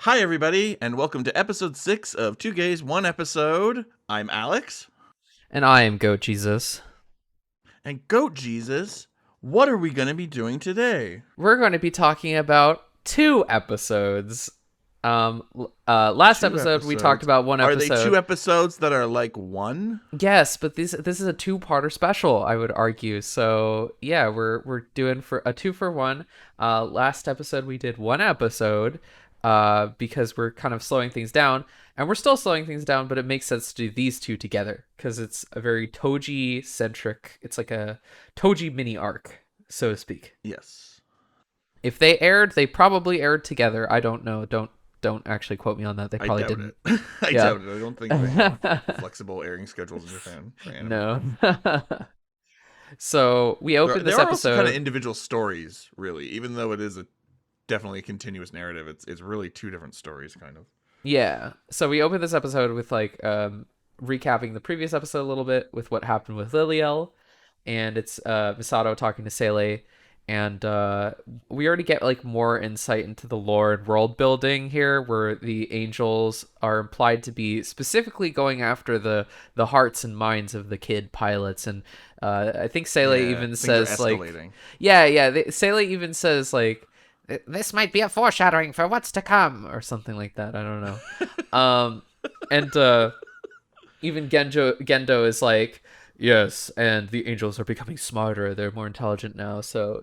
Hi, everybody, and welcome to episode 6 of Two Gays, One Episode. I'm Alex. And I am GoatJesus. And GoatJesus, what are we going to be doing today? We're going to be talking about 2 episodes. Last episode we talked about 1 episode. Are they 2 episodes that are like 1? Yes, but this is a 2-parter special, I would argue. So yeah, we're doing for a 2 for 1. Last episode we did 1 episode. Because we're kind of slowing things down, and we're still slowing things down, but it makes sense to do these 2 together because it's a very Toji centric. It's like a Toji mini arc, so to speak. Yes. If they aired, they probably aired together. I don't know. Don't actually quote me on that. They probably didn't. I doubt it. I don't think they have flexible airing schedules in Japan. No. So we opened this episode. Also kind of individual stories, really, even though it is definitely a continuous narrative. It's really 2 different stories, kind of. Yeah. So we opened this episode with recapping the previous episode a little bit with what happened with Liliel, and it's Misato talking to Seele, and we already get more insight into the lore and world building here, where the angels are implied to be specifically going after the hearts and minds of the kid pilots, and I think Seele even says Seele even says this might be a foreshadowing for what's to come, or something like that. I don't know. And even Gendo is like, yes, and the angels are becoming smarter. They're more intelligent now. So,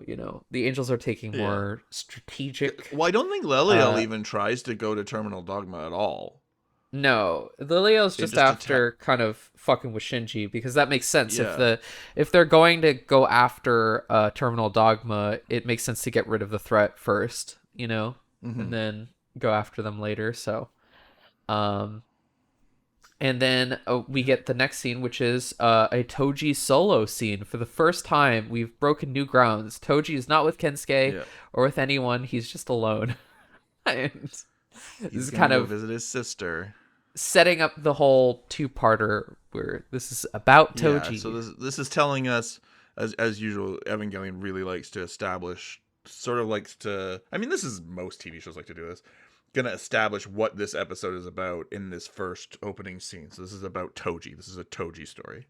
the angels are taking more strategic. Well, I don't think Liliel even tries to go to Terminal Dogma at all. No, Liliel's just after kind of fucking with Shinji, because that makes sense. Yeah. If they're going to go after Terminal Dogma, it makes sense to get rid of the threat first, and then go after them later. So, and then we get the next scene, which is a Toji solo scene. For the first time, we've broken new grounds. Toji is not with Kensuke or with anyone. He's just alone. And he's kind of visit his sister, setting up the whole 2-parter where this is about Toji. Yeah, so this is telling us, as usual, Evangelion really likes to establish, I mean, this is most TV shows like to do this, gonna establish what this episode is about in this first opening scene. So this is about Toji. This is a Toji story.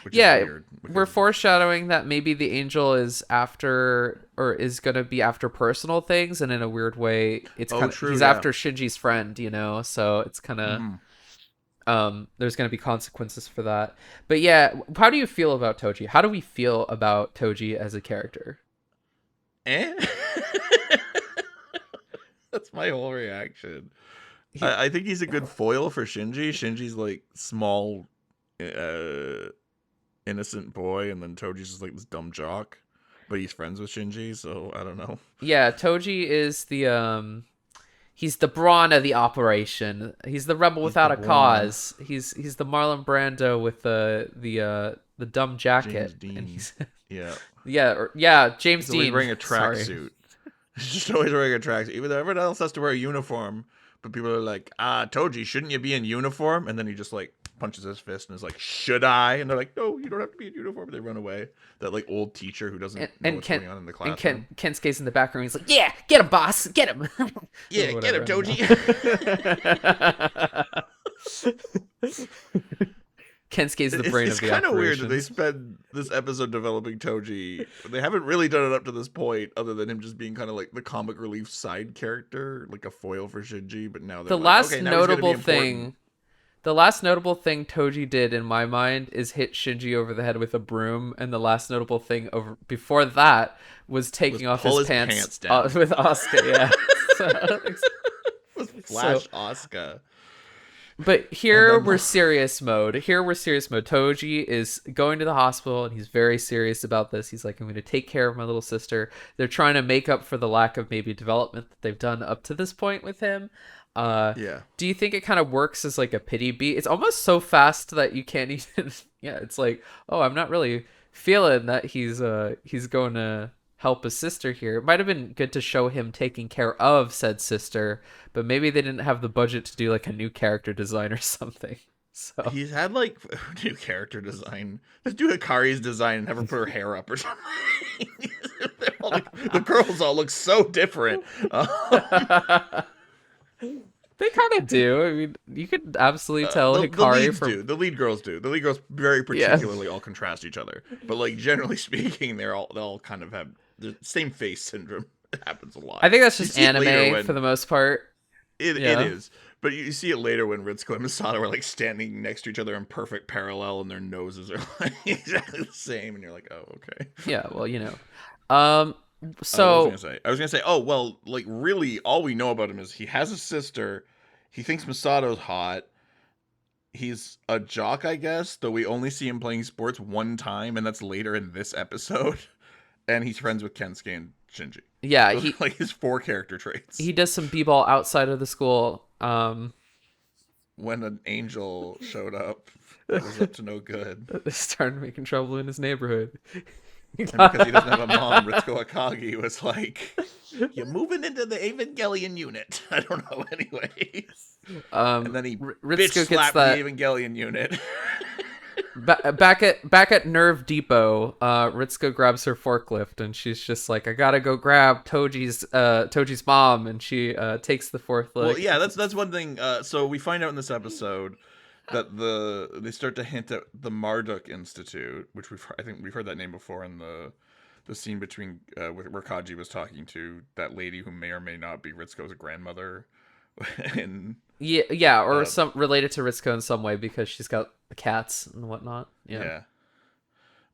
Which is weird, we're foreshadowing that maybe the angel is after, or is going to be after personal things, and in a weird way, it's he's after Shinji's friend, so it's kind of, there's going to be consequences for that. But yeah, how do you feel about Toji? How do we feel about Toji as a character? That's my whole reaction. I think he's a good foil for Shinji. Shinji's small, innocent boy, and then Toji's just this dumb jock, but he's friends with Shinji, so I don't know. Yeah, Toji is he's the brawn of the operation. He's the rebel without a cause. He's the Marlon Brando with the dumb jacket. James Dean. And he's James Dean. He's wearing a tracksuit. He's just always wearing a tracksuit, even though everyone else has to wear a uniform. But people are like, Toji, shouldn't you be in uniform? And then he just punches his fist and is like, should I? And they're like, no, you don't have to be in uniform. And they run away. That old teacher who doesn't know what's going on in the classroom. And Kensuke's in the background. He's like, yeah, get him, boss, get him. Yeah, get him, Toji. Kensuke's the brain of the operation. It's kind of weird that they spend this episode developing Toji. They haven't really done it up to this point, other than him just being kind of the comic relief side character, a foil for Shinji. But now the last notable thing Toji did in my mind is hit Shinji over the head with a broom, and the last notable thing before that was taking off his pants down. With Asuka. Yeah, Flash Asuka. But here we're serious mode. Toji is going to the hospital, and he's very serious about this. He's like, I'm going to take care of my little sister. They're trying to make up for the lack of maybe development that they've done up to this point with him. Do you think it kind of works as a pity beat? It's almost so fast that you can't even. Yeah, it's I'm not really feeling that he's going to help his sister here. It might have been good to show him taking care of said sister, but maybe they didn't have the budget to do a new character design or something. So he's had new character design. Let's do Hikari's design and have her put her hair up or something. The girls all look so different. They kind of do. I mean, you could absolutely tell The Hikari leads from do. The lead girls do. The lead girls very yeah. particularly all contrast each other. But like generally speaking, they all kind of have the same face syndrome. It happens a I lot. think that's You just see it later anime for when the most part. it Yeah. is. But you see it later when Ritsuko and Misato are like standing next to each other in perfect parallel, and their noses are like exactly the same, and you're like, oh, okay. Yeah, well, Um What was I so gonna say? I was gonna say, oh well, like really, all we know about him is he has a sister. He thinks Misato's hot. He's a jock, I guess, though we only see him playing sports one time, and that's later in this episode. And he's friends with Kensuke and Shinji. yeah, Those are like his four character traits. he does some b-ball outside of the school. When an angel showed up that was up to no good. Started making trouble in his neighborhood. And because he doesn't have a mom, Ritsuko Akagi was like, you're moving into the Evangelion unit. I don't know, anyways. And then he bitch Ritsuko slapped gets that the Evangelion unit. back at Nerve Depot. Ritsuko grabs her forklift and she's just like, I gotta go grab Toji's mom, and she takes the forklift. Well, yeah, that's one thing. So we find out in this episode that they start to hint at the Marduk Institute, which I think we've heard that name before in the scene between where Kaji was talking to that lady who may or may not be Ritsuko's grandmother. And yeah, or some related to Ritsuko in some way because she's got the cats and whatnot. Yeah.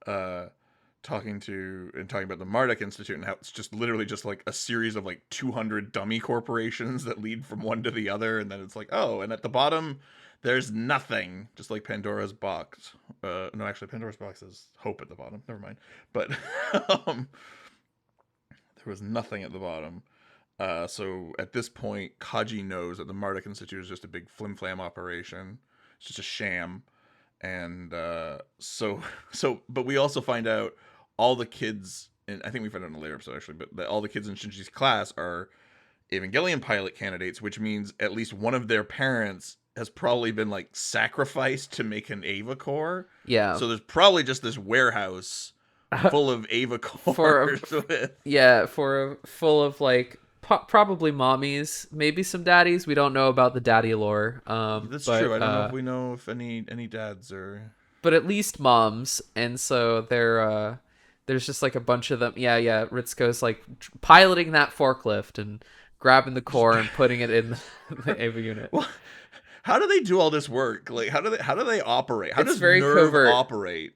Talking about the Marduk Institute and how it's just literally just like a series of like 200 dummy corporations that lead from one to the other, and then it's like, oh, and at the bottom there's nothing, just like Pandora's box. No, actually, Pandora's box is hope at the bottom. Never mind. But there was nothing at the bottom. So at this point, Kaji knows that the Marduk Institute is just a big flim-flam operation. It's just a sham. And but we also find out all the kids, and I think we found out in a later episode actually, but that all the kids in Shinji's class are Evangelion pilot candidates, which means at least one of their parents has probably been like sacrificed to make an Ava core. Yeah. So there's probably just this warehouse full of Ava cores. Full of like probably mommies, maybe some daddies. We don't know about the daddy lore. That's true. I don't know if we know if any dads are, but at least moms. And so there's just like a bunch of them. Yeah. Ritsuko's like piloting that forklift and grabbing the core and putting it in the Ava unit. Well, how do they do all this work? Like, how do they operate? How does very Nerve covert. operate?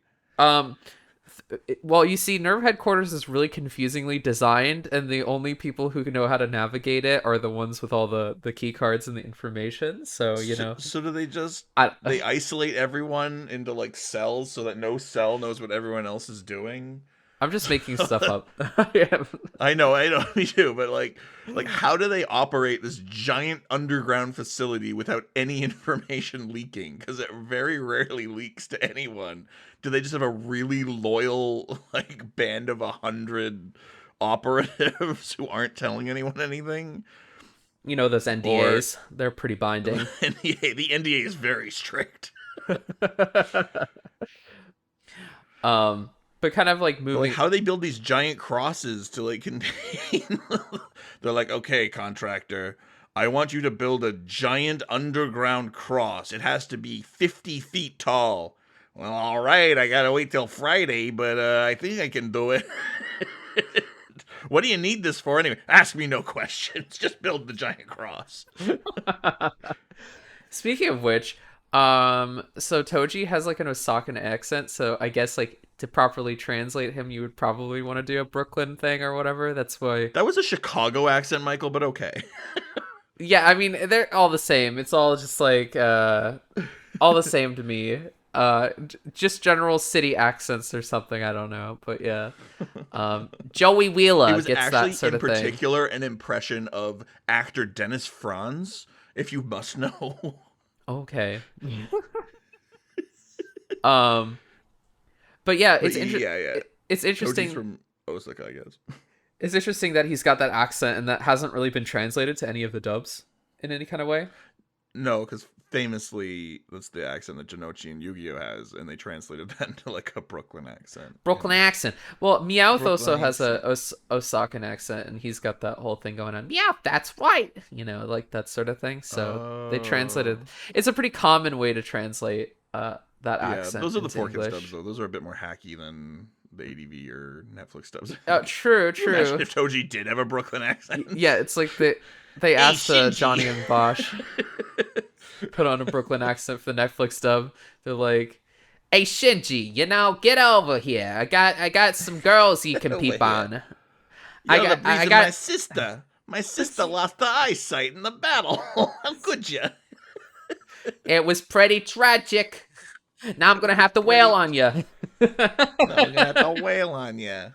Well, you see, Nerve Headquarters is really confusingly designed, and the only people who know how to navigate it are the ones with all the key cards and the information. So, So do they just they isolate everyone into like cells so that no cell knows what everyone else is doing? I'm just making stuff up. I know, me too. But like, how do they operate this giant underground facility without any information leaking? Because it very rarely leaks to anyone. Do they just have a really loyal like band of 100 operatives who aren't telling anyone anything? Those NDAs, they're pretty binding. The NDA is very strict. But kind of like moving. Like, how do they build these giant crosses to like contain? They're like, okay, contractor, I want you to build a giant underground cross. It has to be 50 feet tall. Well, all right, I gotta wait till Friday, but I think I can do it. What do you need this for anyway? Ask me no questions. Just build the giant cross. Speaking of which, so Toji has like an Osakan accent, so I guess like to properly translate him, you would probably want to do a Brooklyn thing or whatever. That's why. That was a Chicago accent, Michael, but okay. Yeah, I mean, they're all the same. It's all just like all the same to me. Just general city accents or something, I don't know, but yeah. Joey Wheeler gets that sort of thing. In particular, an impression of actor Dennis Franz, if you must know. Okay. But yeah, it's it's interesting. Toji's from Osaka, I guess. It's interesting that he's got that accent and that hasn't really been translated to any of the dubs in any kind of way. No, because famously, that's the accent that Jinochi and Yu-Gi-Oh has, and they translated that into like a Brooklyn accent. Brooklyn accent. Well, Meowth Brooklyn also has accent. a Osakan accent, and he's got that whole thing going on. Meowth, that's right. Like that sort of thing. So they translated. Oh, It's a pretty common way to translate that yeah. accent Those are the into 4K dubs, English. though. Those are a bit more hacky than the ADV or Netflix dubs, I Oh, think. true, Can you imagine true. if Toji did have a Brooklyn accent? Yeah, it's like they Hey, asked Shinji! Johnny and Bosch put on a Brooklyn accent for the Netflix dub. They're like, "Hey Shinji, get over here. I got some girls you can Over peep here. on. I You're the got I reason got." my sister. My sister lost the eyesight in the battle. How could you? It was pretty tragic. Now I'm gonna have to wail Pretty. on you. Now I'm gonna have to wail on you.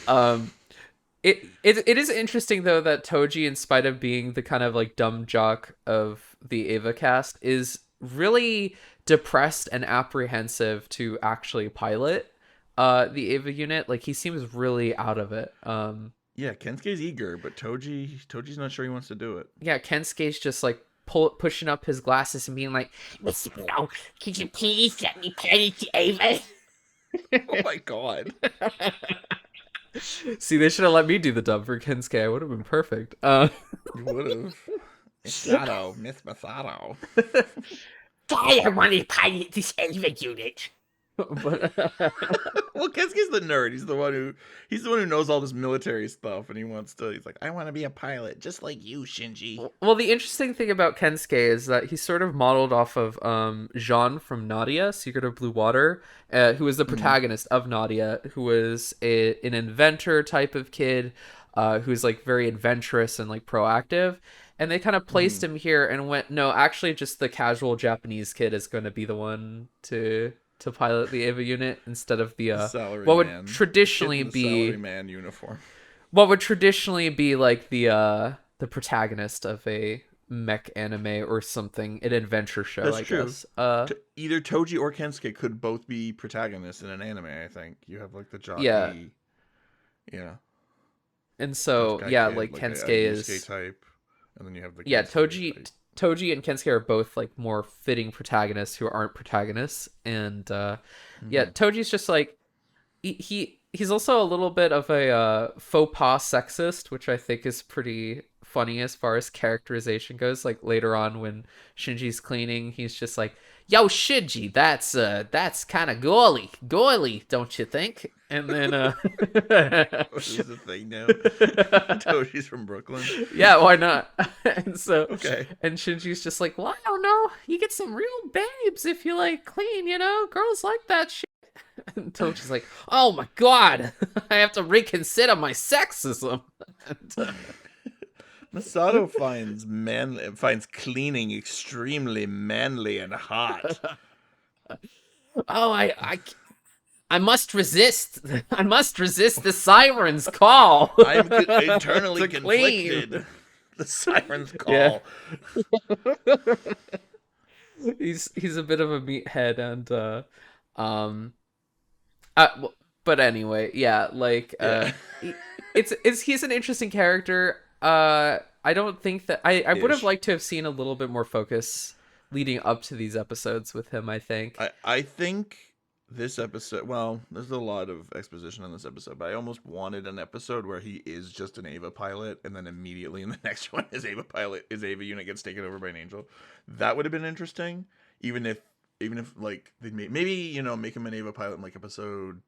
um, it is interesting though that Toji, in spite of being the kind of like dumb jock of the Ava cast, is really depressed and apprehensive to actually pilot the Ava unit. Like he seems really out of it. Yeah, Kensuke's eager, but Toji's not sure he wants to do it. Yeah, Kensuke's just like pushing up his glasses and being like, "Miss Snow, could you please let me pilot the Ava?" Oh my god. See, they should have let me do the dub for Kensuke. I would have been perfect. You would have. Masato, Miss Masato. I want to pilot this Ava unit. But Well, Kensuke's the nerd. He's the one who knows all this military stuff, and he's like, I want to be a pilot, just like you, Shinji. well, the interesting thing about Kensuke is that he's sort of modeled off of Jean from Nadia, Secret of Blue Water, who was the Mm. protagonist of Nadia, who was an inventor type of kid, who's like very adventurous and like proactive. And they kind of Mm-hmm. placed him here and went, no, actually, just the casual Japanese kid is going to be the one to pilot the Ava unit instead of The what would salaryman, the kid traditionally in the be salaryman uniform. like the protagonist of a mech anime or something, an adventure show, That's I true. guess. Either Toji or Kensuke could both be protagonists in an anime. I think you have like the Yeah, jockey, yeah, and tough so guy yeah, kid, like like a Kensuke Yusuke is type, and then you have the yeah, Kensuke type. Toji and Kensuke are both like more fitting protagonists who aren't protagonists, and yeah, Mm-hmm. Toji's just like he's also a little bit of a faux pas sexist, which I think is pretty funny as far as characterization goes. Like later on when Shinji's cleaning, he's just like, "Yo, Shinji, that's kind of goily, don't you think?" And then This is the thing now. Toji's from Brooklyn. yeah, why not? And so Okay. and Shinji's just like, "Well, I don't know. You get some real babes if you like clean, girls like that shit." And Tochi's like, "Oh my god, I have to reconsider my sexism." And, Masato finds cleaning extremely manly and hot. oh, I must resist. I must resist the siren's call I'm internally to clean. conflicted. The siren's Yeah, call. he's a bit of a meathead, and um, but anyway, yeah, like Yeah. it's he's an interesting character. I don't think that I would have Ish. liked to have seen a little bit more focus leading up to these episodes with him, I think. I think this episode. Well, there's a lot of exposition in this episode, but I almost wanted an episode where he is just an Ava pilot, and then immediately in the next one, his Ava unit gets taken over by an angel. That would have been interesting, even if like they maybe make him an Ava pilot in like episode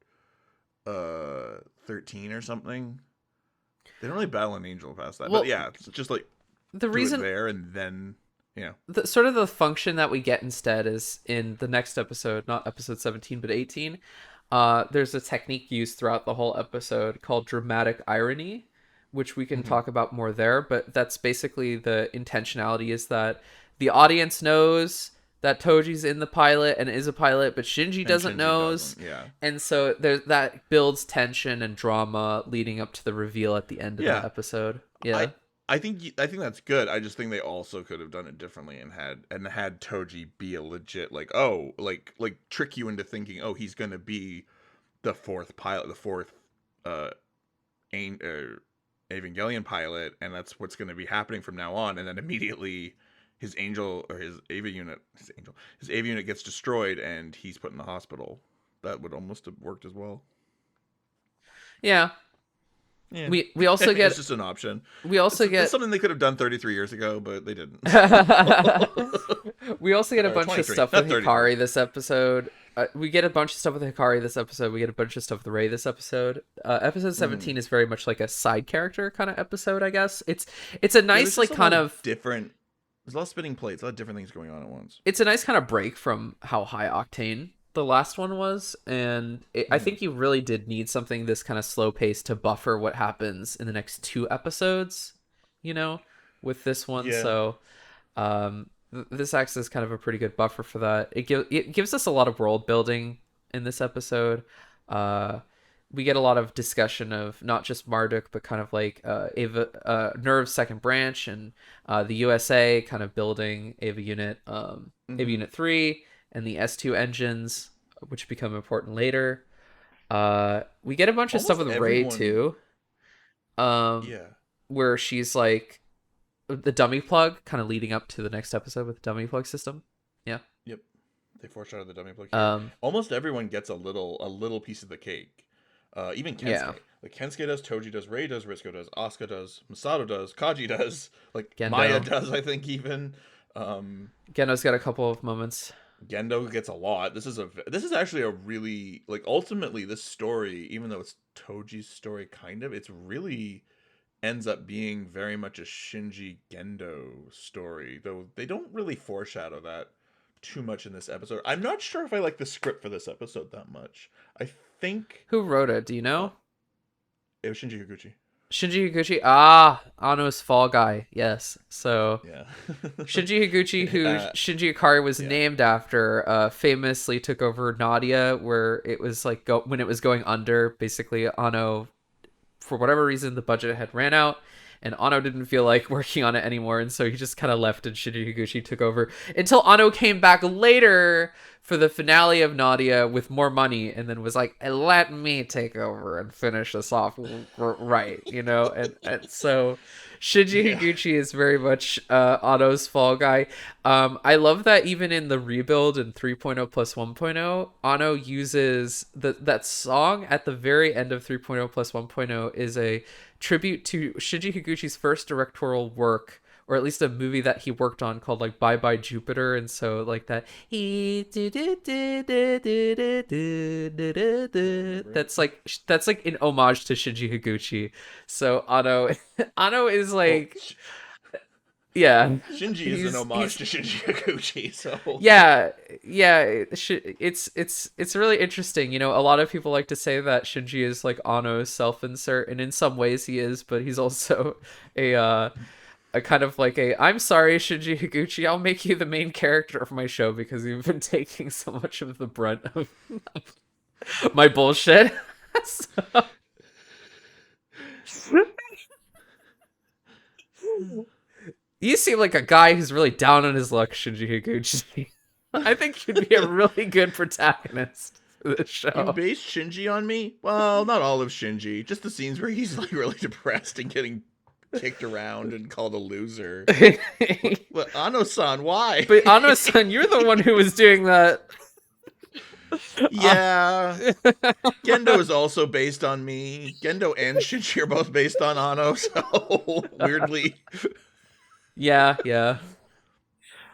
13 or something. They don't really battle an angel past that, but Well, yeah, it's just like the do it reason there and then the sort of the function that we get instead is in the next episode, not episode 17 but 18. There's a technique used throughout the whole episode called dramatic irony, which we can Mhm. talk about more there, but that's basically the intentionality is that the audience knows that Toji's in the pilot and is a pilot, but Shinji And doesn't Shinji knows. doesn't. Yeah. And so that builds tension and drama leading up to the reveal at the end of the Yeah. episode. Yeah. I think that's good. I just think they also could have done it differently and had Toji be a legit like trick you into thinking, oh, he's gonna be the fourth pilot, the fourth uh, ain- Evangelion pilot, and that's what's going to be happening from now on. And then immediately, his angel or his his Ava unit gets destroyed, and he's put in the hospital. That would almost have worked as well. Yeah. Yeah. We also get it's just an option. We also get it's something they could have done 33 years ago, but they didn't. We also get a bunch of stuff with 33. Hikari this episode. We get a bunch of stuff with Hikari this episode. We get a bunch of stuff with Rei this episode. Episode 17 is very much like a side character kind of episode, I guess. It's a nice like kind of different. There's a lot of spinning plates, a lot of different things going on at once. It's a nice kind of break from how high octane the last one was, and I think you really did need something this kind of slow pace to buffer what happens in the next 2 episodes, you know, with this one. Yeah. So this acts as kind of a pretty good buffer for that. It gives us a lot of world building in this episode. We get a lot of discussion of not just Marduk, but kind of like Nerve's second branch and the USA kind of building Ava Unit, Ava Unit 3 and the S2 engines, which become important later. We get a bunch of stuff with Rei too. Where she's like the dummy plug, kind of leading up to the next episode with the dummy plug system. Yeah. Yep. They foreshadowed the dummy plug. Almost everyone gets a little piece of the cake. Even Kensuke. Yeah. Like Kensuke does, Toji does, Rei does, Risco does, Asuka does, Masato does, Kaji does, like Gendo. Maya does, I think even. Gendo's got a couple of moments. Gendo gets a lot. This is actually a really, like, ultimately this story, even though it's Toji's story kind of, it's really ends up being very much a Shinji Gendo story, though they don't really foreshadow that too much in this episode. I'm not sure if I like the script for this episode that much. I think Who wrote it? Do you know? it was Shinji Higuchi. Shinji Higuchi. Ano's fall guy. Yes. So Yeah. Shinji Higuchi, who Shinji Hikari was named after, famously took over Nadia, where it was like when it was going under. Basically, Ano, for whatever reason, the budget had ran out, and Ano didn't feel like working on it anymore, and so he just kind of left, and Shinji Higuchi took over until Ano came back later for the finale of Nadia with more money, and then was like, let me take over and finish this off right, you know? And so Shinji Higuchi is very much Ano's fall guy. I love that even in the rebuild in 3.0 plus 1.0, Ano uses that song at the very end of 3.0 plus 1.0 is a tribute to Shinji Higuchi's first directorial work, or at least a movie that he worked on called like Bye Bye Jupiter. And so like that that's like an homage to Shinji Higuchi. So Ano is like Shinji is an homage to Shinji Higuchi, so it's really interesting. You know, a lot of people like to say that Shinji is like Ano's self-insert, and in some ways he is, but he's also a kind of like I'm sorry, Shinji Higuchi, I'll make you the main character of my show because you've been taking so much of the brunt of my bullshit. You seem like a guy who's really down on his luck, Shinji Higuchi. I think you'd be a really good protagonist for this show. You based Shinji on me? Well, not all of Shinji. Just the scenes where he's like really depressed and getting kicked around and called a loser. But Ano-san, why? But Ano-san, you're the one who was doing that. Yeah. Gendo is also based on me. Gendo and Shinji are both based on Ano, so weirdly. Yeah.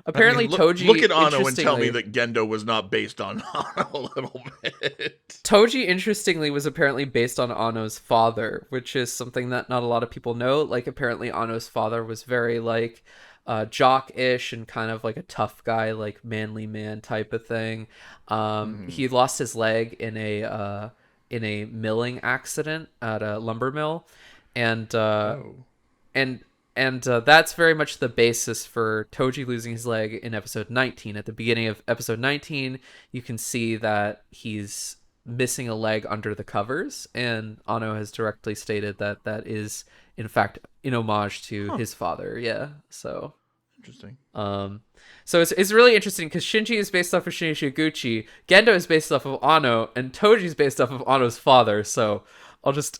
Apparently, Toji. Look at Ano and tell me that Gendo was not based on Ano a little bit. Toji, interestingly, was apparently based on Ano's father, which is something that not a lot of people know. Like, apparently, Ano's father was very like jock-ish and kind of like a tough guy, like manly man type of thing. He lost his leg in a milling accident at a lumber mill, and that's very much the basis for Toji losing his leg in episode 19. At the beginning of episode 19, you can see that he's missing a leg under the covers, and Ano has directly stated that that is, in fact, in homage to his father. Yeah, so interesting. So it's really interesting because Shinji is based off of Shinji Higuchi, Gendo is based off of Ano, and Toji is based off of Ano's father. So I'll just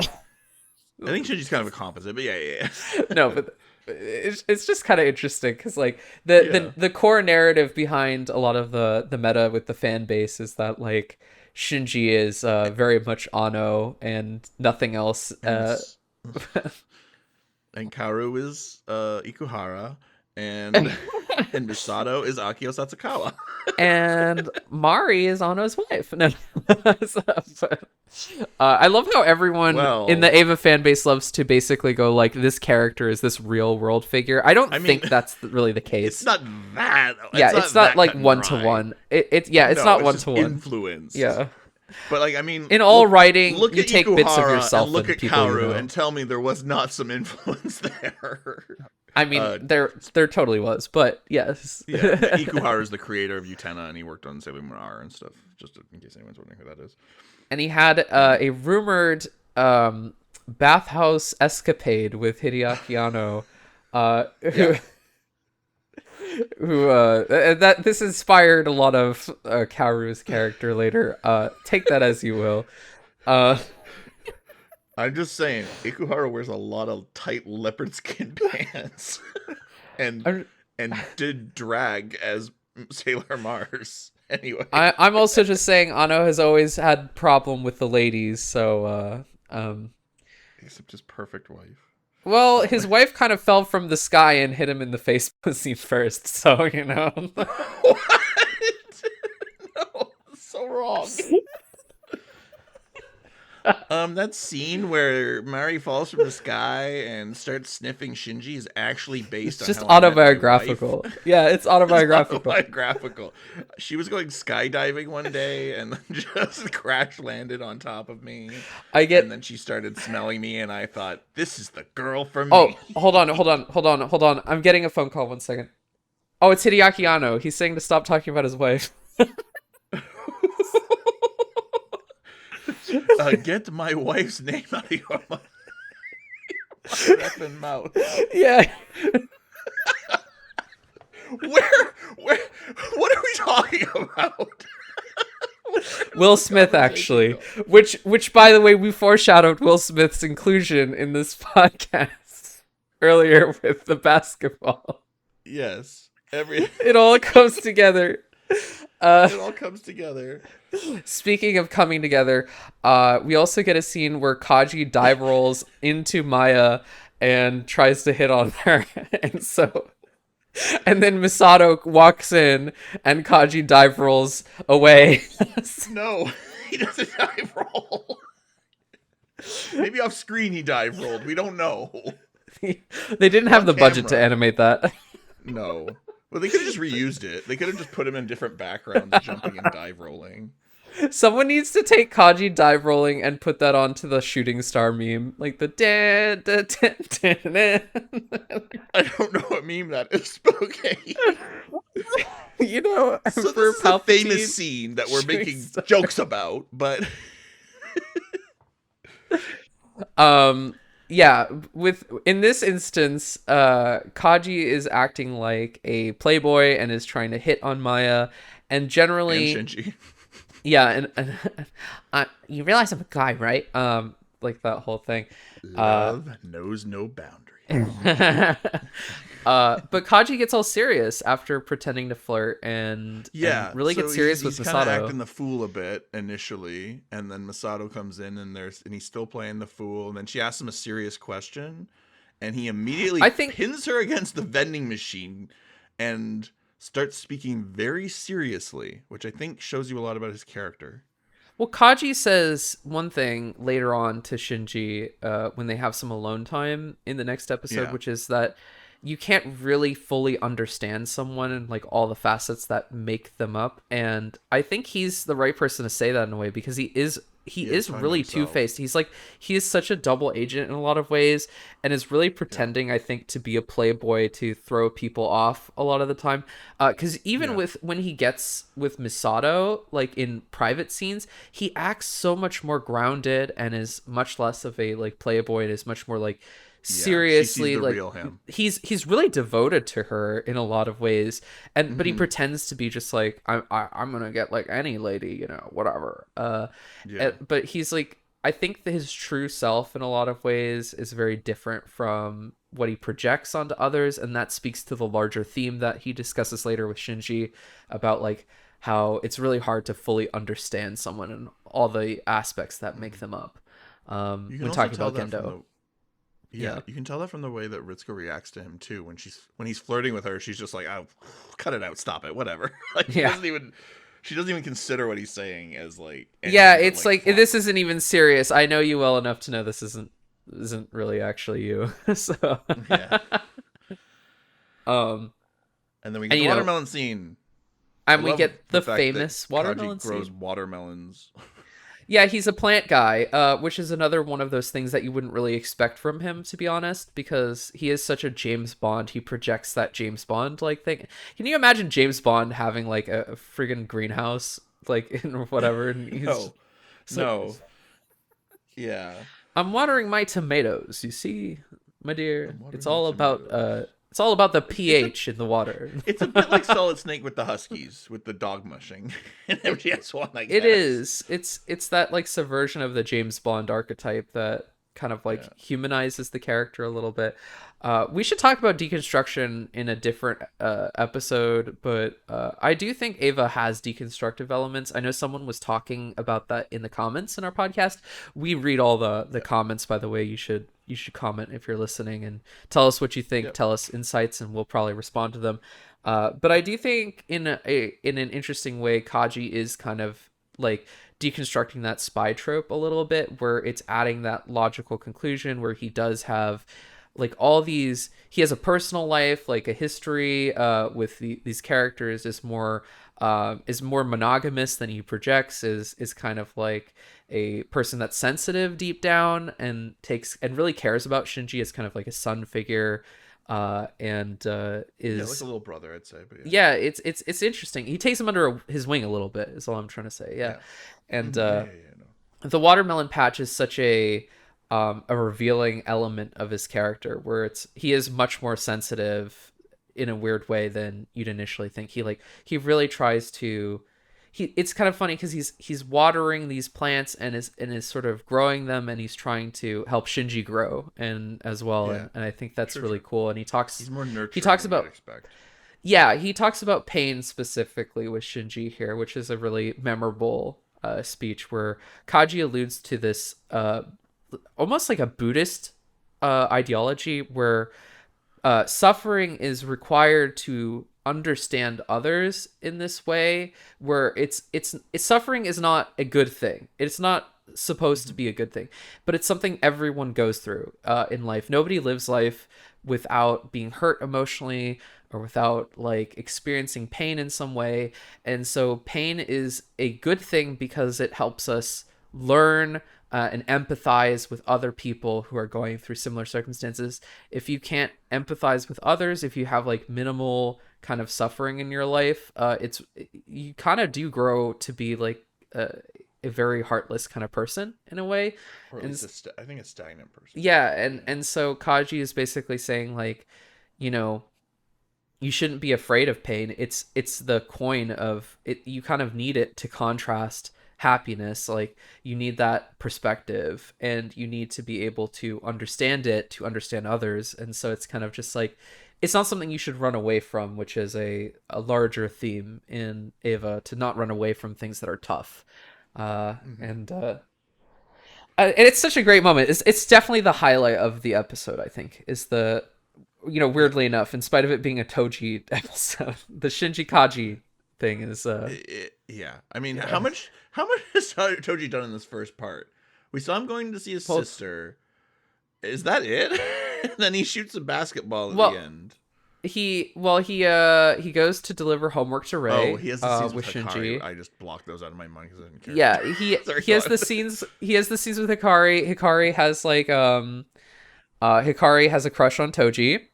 I think Shinji's kind of a composite, but yeah. No, but it's just kind of interesting because like Yeah. the core narrative behind a lot of the meta with the fan base is that like Shinji is very much Ano and nothing else. And and Kaoru is Ikuhara, and Misato is Akio Satsukawa. And Mari is Ano's wife. No. So, but, I love how everyone in the Well, Ava fan base loves to basically go like, this character is this real world figure. I don't I mean, think that's really the case. it's not that. Yeah, it's not that like cut and one to dry. one. It's not It's one just to one. influenced. Yeah. But like, I mean, In all writing, look you at take bits of Ikuhara yourself and look and at people you Kaoru know. and tell me there was not some influence there. I mean, there totally was, but yes. Yeah, Ikuhara is the creator of Utena, and he worked on Sailor Moon R and stuff. Just in case anyone's wondering who that is. And he had a rumored bathhouse escapade with Hideaki Anno, Yeah. who that this inspired a lot of Kaoru's character later. Take that as you will. I'm just saying, Ikuhara wears a lot of tight leopard skin pants, and did drag as Sailor Mars. Anyway, I'm also just saying Anno has always had problem with the ladies, so except his perfect wife. well, his wife kind of fell from the sky and hit him in the face pussy first, so you know. What? No, so wrong. That scene where Mari falls from the sky and starts sniffing Shinji is actually based It's on just how I met my autobiographical. wife. Yeah, it's autobiographical. It's autobiographical. She was going skydiving one day and then just crash landed on top of me. And then she started smelling me, and I thought, this is the girl for me. Oh, hold on. I'm getting a phone call. 1 second. Oh, it's Hideaki Anno. He's saying to stop talking about his wife. Get my wife's name out of your effing mouth. Yeah. Where, what are we talking about? Will Smith, actually. Which, by the way, we foreshadowed Will Smith's inclusion in this podcast earlier with the basketball. Yes. It all comes together. It all comes together. Speaking of coming together, we also get a scene where Kaji dive rolls into Maya and tries to hit on her. And then Misato walks in and Kaji dive rolls away. No, he doesn't dive roll. Maybe off screen he dive rolled. We don't know. They didn't have the budget to animate that. No. Well, they could have just reused it. They could have just put him in different backgrounds, jumping and dive rolling. Someone needs to take Kaji dive rolling and put that onto the shooting star meme. Like the da, da, da, da, da. I don't know what meme that is, but okay. You know, so this is a famous scene that we're making jokes about, but... Yeah, in this instance, Kaji is acting like a playboy and is trying to hit on Maya, and generally... And Shinji. Yeah, and you realize I'm a guy, right? Like that whole thing. Love knows no boundaries. But Kaji gets all serious after pretending to flirt and really gets serious with Misato. He's kind of acting the fool a bit initially, and then Misato comes in and he's still playing the fool, and then she asks him a serious question, and he immediately pins her against the vending machine and starts speaking very seriously, which I think shows you a lot about his character. Well, Kaji says one thing later on to Shinji when they have some alone time in the next episode, which is that you can't really fully understand someone and like all the facets that make them up. And I think he's the right person to say that in a way, because he is really two-faced. He is such a double agent in a lot of ways, and is really pretending, I think, to be a playboy to throw people off a lot of the time. Because even when he gets with Misato, like in private scenes, he acts so much more grounded and is much less of a like playboy, and is much more like seriously like real him. He's really devoted to her in a lot of ways, and but he pretends to be just like I'm gonna get like any lady, you know, whatever. But he's like, I think that his true self in a lot of ways is very different from what he projects onto others, and that speaks to the larger theme that he discusses later with Shinji about like how it's really hard to fully understand someone and all the aspects that make them up. You can When also talking tell about that from Gendo. the Yeah. you can tell that from the way that Ritsuko reacts to him too. When he's flirting with her, she's just like, "Oh, cut it out, stop it, whatever." Like Yeah. she doesn't even consider what he's saying as like Yeah, anything but it's like like fluff. this isn't even serious. I know you well enough to know this isn't really actually you. So Yeah. um And then we get and the you know, watermelon scene. I and we love get the the fact that famous Kaji watermelon grows scene. watermelons. Yeah, he's a plant guy, which is another one of those things that you wouldn't really expect from him, to be honest, because he is such a James Bond. He projects that James Bond like thing. Can you imagine James Bond having like a friggin' greenhouse, like in whatever? And he's No, so no, yeah. I'm watering my tomatoes. You see, my dear, I'm watering my tomatoes. it's all about the It's a pH in the water. it's a bit like Solid Snake with the Huskies with the dog mushing in MGS1, I It guess. is. It's that like subversion of the James Bond archetype that kind of Yeah. like humanizes the character a little bit. We should talk about deconstruction in a different episode, but I do think Ava has deconstructive elements. I know someone was talking about that in the comments in our podcast. We read all the comments, by the way. You should comment if you're listening and tell us what you think. Yep. Tell us insights, and we'll probably respond to them. But I do think in an interesting way, Kaji is kind of like deconstructing that spy trope a little bit, where it's adding that logical conclusion where he does have like all these. He has a personal life, like a history with these characters is more monogamous than he projects. Is kind of like a person that's sensitive deep down and takes and really cares about Shinji as kind of like a son figure and Yeah, like is a little brother, I'd say, but yeah. yeah, it's interesting. He takes him under his wing a little bit is all I'm trying to say. Yeah. Yeah. And Yeah, no. the watermelon patch is such a revealing element of his character where he is much more sensitive in a weird way than you'd initially think. He really tries to it's kind of funny because he's watering these plants and is sort of growing them, and he's trying to help Shinji grow and as well, Yeah. and I think that's True, really true. cool. And He's more nurturing he talks than you'd about expect. yeah, he talks about pain specifically with Shinji here, which is a really memorable speech where Kaji alludes to this almost like a Buddhist ideology where suffering is required to understand others in this way, where it's suffering is not a good thing. It's not supposed to be a good thing, but it's something everyone goes through in life. Nobody lives life without being hurt emotionally or without like experiencing pain in some way. And so pain is a good thing because it helps us learn and empathize with other people who are going through similar circumstances. If you can't empathize with others, if you have like minimal kind of suffering in your life, it's you kind of do grow to be like a very heartless kind of person in a way. Or at And least I think a stagnant person. yeah, and so Kaji is basically saying like, you know, you shouldn't be afraid of pain. It's the coin of it. You kind of need it to contrast happiness. Like you need that perspective, and you need to be able to understand it to understand others. And so it's kind of just like it's not something you should run away from, which is a larger theme in Eva, to not run away from things that are tough. And it's such a great moment. It's definitely the highlight of the episode. I think is the Yeah. weirdly enough, in spite of it being a Toji episode, the Shinji Kaji thing is Yeah. I mean, yeah. how much has Toji done in this first part? We saw him going to see his Well, sister. Is that it? And then he shoots a basketball at the well, end. he goes to deliver homework to Oh, Ray he has the scenes with with Hikari. Shinji. I just blocked those out of my mind because I didn't care. Yeah, Sorry, he go has on. the scenes with Hikari. Hikari has like Hikari has a crush on Toji,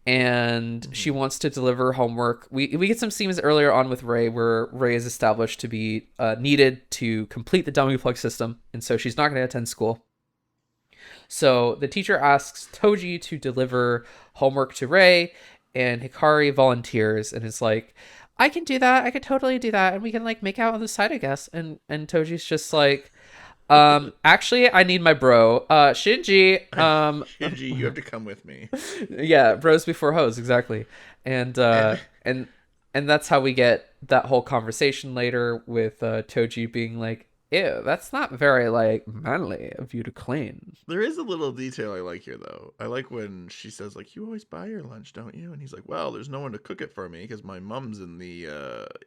and she Mhm. wants to deliver homework. We get some scenes earlier on with Ray where Ray is established to be needed to complete the dummy plug system, and so she's not going to attend school. So the teacher asks Toji to deliver homework to Ray, and Hikari volunteers and is like, I can do that. I could totally do that, and we can like make out on the side, I guess. And Toji's just like, Actually, I need my bro. Shinji. Shinji, you have to come with me. Yeah, bros before hoes, exactly. And And and that's how we get that whole conversation later with Toji being like, "Ew, that's not very like manly of you to clean." there is a little detail I like here, though. I like when she says, like, "You always buy your lunch, don't you?" And he's like, "Well, there's no one to cook it for me because my mom's in the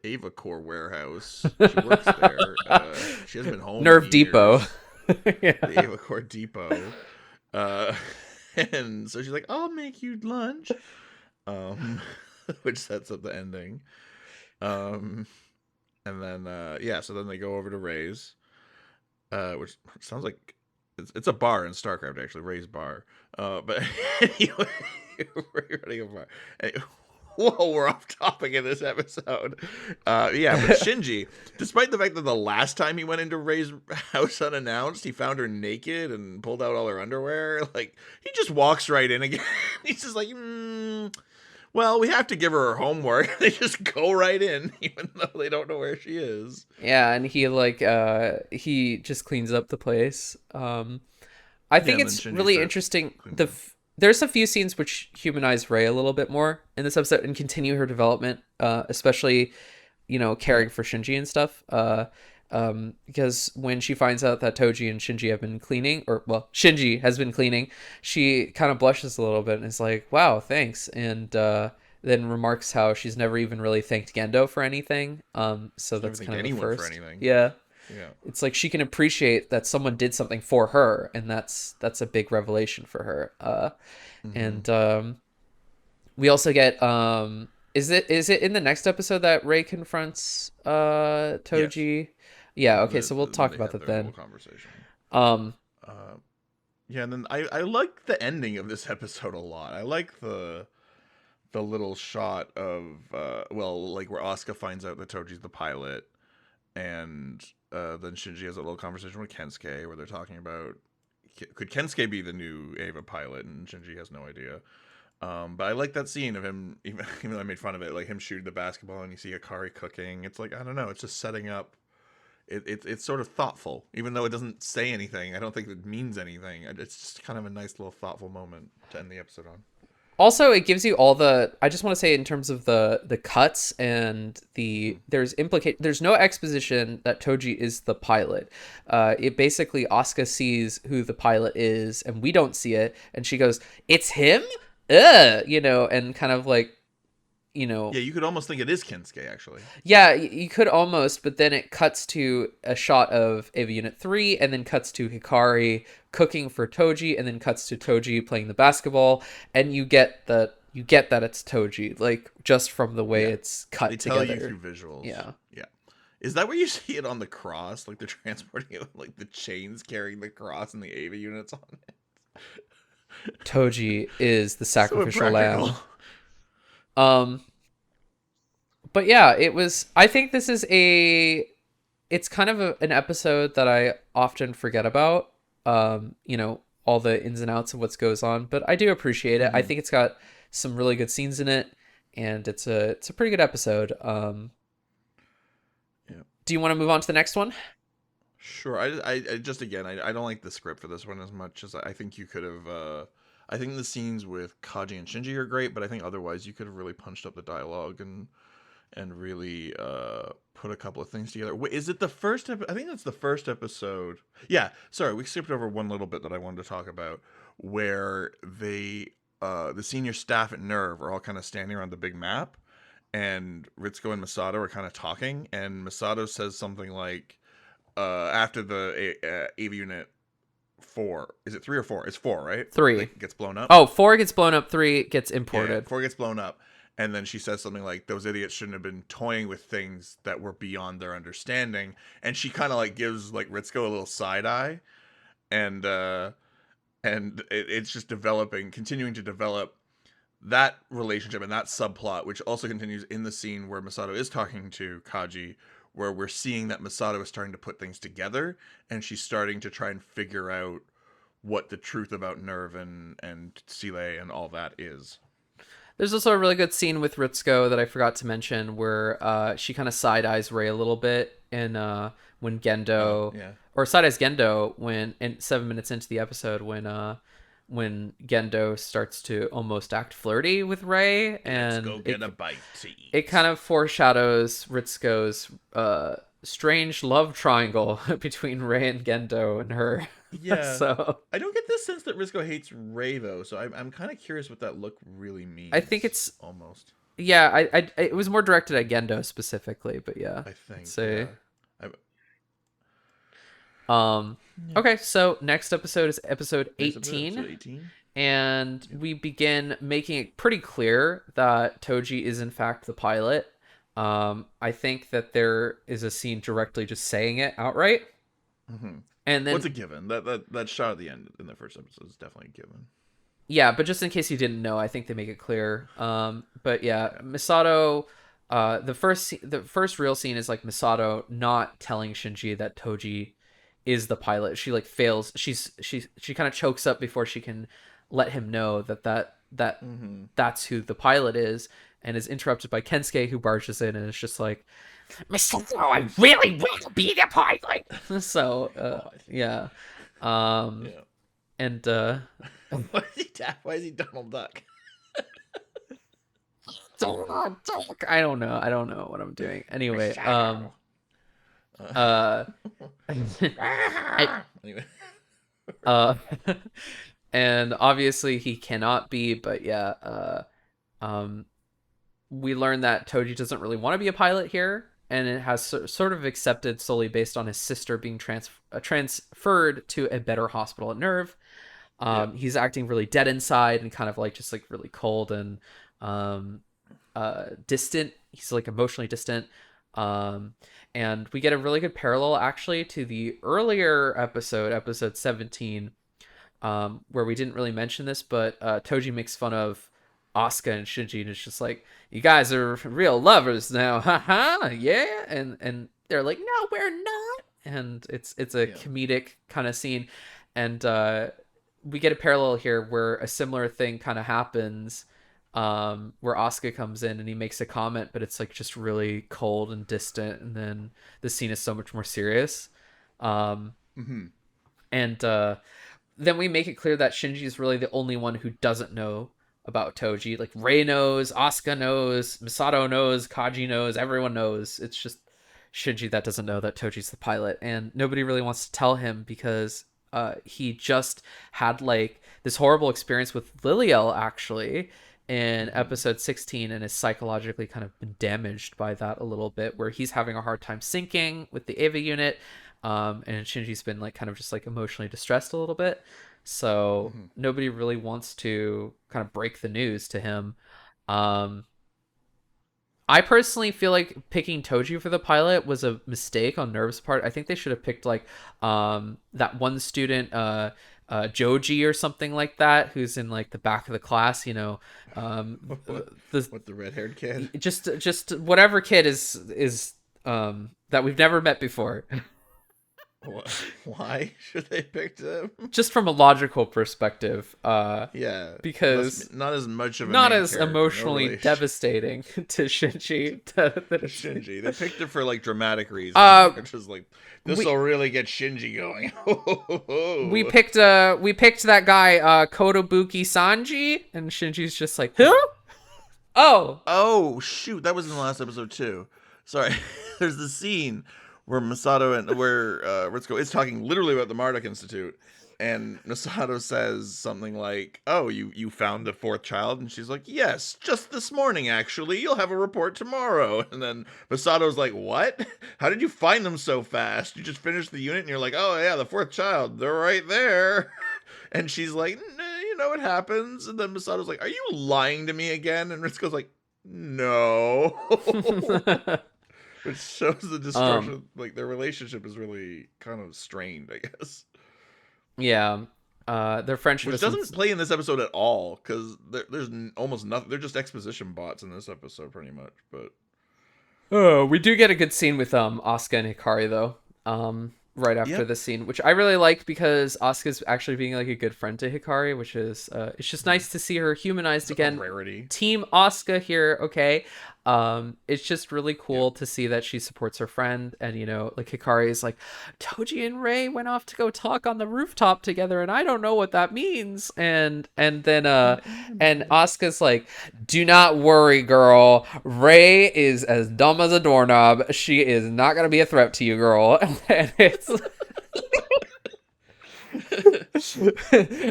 Ava Core warehouse. She works there. She hasn't been home in Nerve Depot. years. The Yeah. Ava Core Depot." Uh, and so she's like, "I'll make you lunch," um, which sets up the ending. Um, and then yeah, so then they go over to Ray's, which sounds like it's a bar in StarCraft, actually, Ray's bar. But anyway, we're running a bar. Whoa, we're off topic in this episode. Yeah, but Shinji, despite the fact that the last time he went into Ray's house unannounced, he found her naked and pulled out all her underwear. Like, he just walks right in again. He's just like, well, we have to give her her homework. They just go right in, even though they don't know where she is. Yeah, and he like he just cleans up the place. I Yeah, think and then it's Shinji really starts interesting. cleaning up. There's a few scenes which humanize Rey a little bit more in this episode and continue her development, especially Yeah. caring for Shinji and stuff. Because when she finds out that Toji and Shinji have been cleaning, or well, Shinji has been cleaning, she kind of blushes a little bit and is like, "Wow, thanks," and then remarks how she's never even really thanked Gendo for anything. So Never that's thanked kind of a anyone for first. anything. Yeah, Yeah. it's like she can appreciate that someone did something for her, and that's a big revelation for her. Hmm. And we also get is it in the next episode that Ray confronts Yes. Toji? Yeah, okay, so we'll When talk they about have that their little then. conversation. Um Uh, yeah, and then I like the ending of this episode a lot. I like the little shot of well, like where Asuka finds out that Toji's the pilot, and then Shinji has a little conversation with Kensuke where they're talking about could Kensuke be the new Ava pilot, and Shinji has no idea. But I like that scene of him, even though I made fun of it, like him shooting the basketball and you see Hikari cooking. It's like, I don't know, it's just setting up. It's sort of thoughtful, even though it doesn't say anything. I don't think it means anything. It's just kind of a nice little thoughtful moment to end the episode on. Also, it gives you all the. I just want to say in terms of the cuts and Mm. there's no exposition that Toji is the pilot. It basically Asuka sees who the pilot is and we don't see it, and she goes, "It's him." And kind of like you know Yeah, you could almost think it is Kensuke, actually. Yeah, you could almost, but then it cuts to a shot of Ava Unit 3 and then cuts to Hikari cooking for Toji and then cuts to Toji playing the basketball, and you get that it's Toji, like just from the way Yeah, it's they cut tell you together. through visuals. Yeah. Yeah. Is that where you see it on the cross? Like they're transporting it with like the chains carrying the cross and the Ava units on it? Toji is the So sacrificial impractical. lamb. Um but yeah, I think this is it's kind of an episode that I often forget about. All the ins and outs of what goes on, but I do appreciate it. I Hmm. think it's got some really good scenes in it, and it's a pretty good episode. Yeah. Do you want to move on to the next one? Sure. I just again, I don't like the script for this one as much as I think you could have. I think the scenes with Kaji and Shinji are great, but I think otherwise you could have really punched up the dialogue and really put a couple of things together. Wait, is it the first? I think that's the first episode. Yeah. Sorry, we skipped over one little bit that I wanted to talk about, where the senior staff at Nerve are all kind of standing around the big map, and Ritsuko and Masato are kind of talking, and Masato says something like, after the AV unit 4, is it 3 or 4? It's 4, right? Three. That gets blown up. Oh, 4 gets blown up. 3 gets Yeah, imported. 4 gets blown up. And then she says something like, those idiots shouldn't have been toying with things that were beyond their understanding. And she kind of like gives like Ritsuko a little side eye. And it's just continuing to develop that relationship and that subplot, which also continues in the scene where Masato is talking to Kaji, where we're seeing that Masato is starting to put things together, and she's starting to try and figure out what the truth about Nerve and Sile and all that is. There's also a really good scene with Ritsuko that I forgot to mention where she kind of side eyes Ray a little bit, and when Oh Gendo yeah, or side as Gendo when, and 7 minutes into the episode, when Gendo starts to almost act flirty with Ray, Let's go and get a bite to eat. it kind of foreshadows Ritsuko's strange love triangle between Ray and Gendo and her. Yeah. So I don't get this sense that Risco hates Ray though, so I'm kind of curious what that look really means. I think it's almost. Yeah, I it was more directed at Gendo specifically, but yeah. I think. So, yeah. Okay, so next episode is episode Next 18. episode 18. And we begin making it pretty clear that Toji is in fact the pilot. I think that there is a scene directly just saying it outright. Mm-hmm. And then what's a given? That shot at the end in the first episode is definitely a given. Yeah, but just in case you didn't know, I think they make it clear. But yeah, Misato, the first real scene is like Misato not telling Shinji that Toji is the pilot. She like fails. She kind of chokes up before she can let him know that that's who the pilot is, and is interrupted by Kensuke, who barges in and is just like, Misato, I really will be the pilot. So yeah. And Why is he Donald Duck? Donald Duck. I don't know what I'm doing. Anyway, Anyway. And obviously he cannot be, but yeah, we learn that Toji doesn't really want to be a pilot here, and it has sort of accepted solely based on his sister being transferred to a better hospital at Nerve. He's acting really dead inside and kind of like just like really cold and distant. He's like emotionally distant. And we get a really good parallel actually to the earlier episode 17, where we didn't really mention this, but Toji makes fun of Asuka and Shinji, and it's just like, you guys are real lovers now, haha, yeah, and they're like, no, we're not, and it's a comedic kind of scene, and we get a parallel here where a similar thing kind of happens, where Asuka comes in and he makes a comment, but it's like just really cold and distant, and then the scene is so much more serious. And then we make it clear that Shinji is really the only one who doesn't know about Toji. Like Rei knows, Asuka knows, Misato knows, Kaji knows, everyone knows. It's just Shinji that doesn't know that Toji's the pilot, and nobody really wants to tell him because he just had like this horrible experience with Liliel actually in episode 16, and is psychologically kind of been damaged by that a little bit, where he's having a hard time syncing with the Eva unit, and Shinji's been like kind of just like emotionally distressed a little bit, so nobody really wants to kind of break the news to him. I personally feel like picking Toji for the pilot was a mistake on Nerve's part. I think they should have picked like that one student, Joji or something like that, who's in like the back of the class, you know, the red-haired kid, just whatever kid is that we've never met before. Why should they pick him? Just from a logical perspective, yeah, because not as much of a not as character, emotionally devastating to Shinji. Shinji, they picked it for like dramatic reasons. Which is like, this will really get Shinji going. we picked that guy Kotobuki Sanji, and Shinji's just like, huh? Oh shoot, that was in the last episode too. Sorry. There's the scene where Misato and Ritsuko is talking literally about the Marduk Institute, and Misato says something like, "Oh, you found the fourth child?" And she's like, "Yes, just this morning actually. You'll have a report tomorrow." And then Misato's like, "What? How did you find them so fast? You just finished the unit and you're like, oh yeah, the fourth child. They're right there." And she's like, "You know what happens?" And then Misato's like, "Are you lying to me again?" And Ritsuko's like, "No." Which shows the distortion, like their relationship is really kind of strained, I guess. Yeah, their friendship doesn't play in this episode at all, because there's almost nothing. They're just exposition bots in this episode, pretty much. But we do get a good scene with Asuka and Hikari though. Right after this scene, which I really like, because Asuka's actually being like a good friend to Hikari, which is it's just nice to see her humanized again. Rarity. Team Asuka here, okay. It's just really Yep. cool to see that she supports her friend, and like Hikari is like, Toji and Rei went off to go talk on the rooftop together, and I don't know what that means. And then and Asuka's like, do not worry, girl. Rei is as dumb as a doorknob. She is not gonna be a threat to you, girl. And it's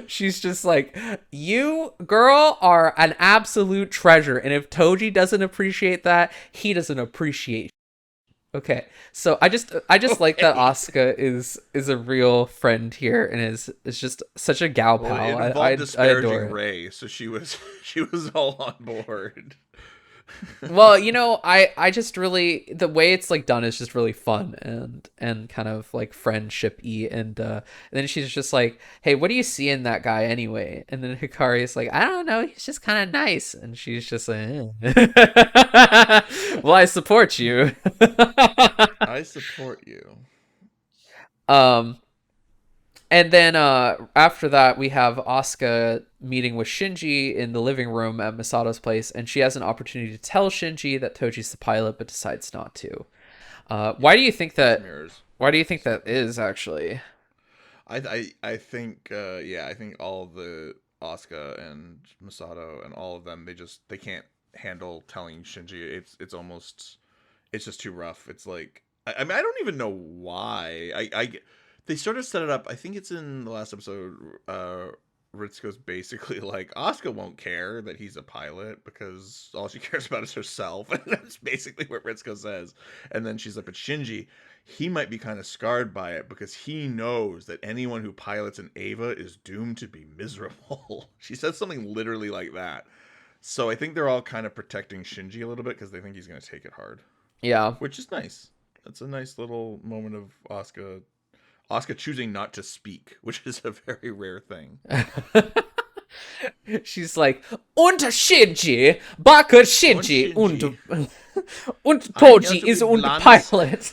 she's just like, you girl are an absolute treasure, and if Toji doesn't appreciate that, he doesn't appreciate. Okay, so I just like that Okay. Asuka is a real friend here, and is just such a gal Well, it pal. I involved adore disparaging it. Ray, so she was she was all on board. Well, I just really, the way it's like done is just really fun and kind of like friendship-y, and then she's just like, hey, what do you see in that guy anyway? And then Hikari is like, I don't know, he's just kind of nice, and she's just like, well, I support you. I support you. um And then after that, we have Asuka meeting with Shinji in the living room at Misato's place, and she has an opportunity to tell Shinji that Toji's the pilot, but decides not to. Yeah, Why do you think it's that? mirrors. Why do you think So that is actually? I think yeah, I think all of the Asuka and Masato and all of them, they can't handle telling Shinji. It's just too rough. It's like I mean, I don't even know why. They sort of set it up. I think it's in the last episode. Ritsuko's basically like, Asuka won't care that he's a pilot because all she cares about is herself, and that's basically what Ritsuko says. And then she's like, but Shinji, he might be kind of scarred by it because he knows that anyone who pilots an Ava is doomed to be miserable. She says something literally like that. So I think they're all kind of protecting Shinji a little bit because they think he's going to take it hard, Yeah. which is nice. That's a nice little moment of Asuka choosing not to speak, which is a very rare thing. She's like, und Shinji, Baka Und Shinji, Shinji, und I'm here Toji to be is und blunt. pilot.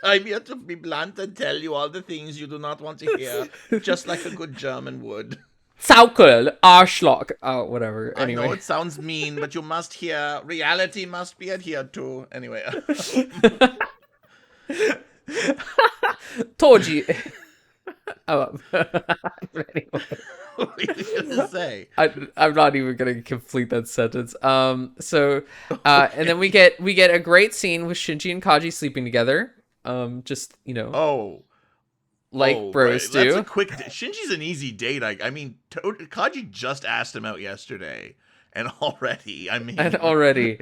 I'm here to be blunt and tell you all the things you do not want to hear, just like a good German would. Saukel, Arschloch. Oh, whatever. I know Anyway. it sounds mean, but you must hear. Reality must be adhered to. Anyway. Toji. Oh, anyway. What are you going to say? I'm not even gonna complete that sentence. And then we get a great scene with Shinji and Kaji sleeping together. Just Oh. like Oh, right. bros That's a do. quick. Shinji's an easy date. I mean, Kaji just asked him out yesterday, and already, I And mean, already,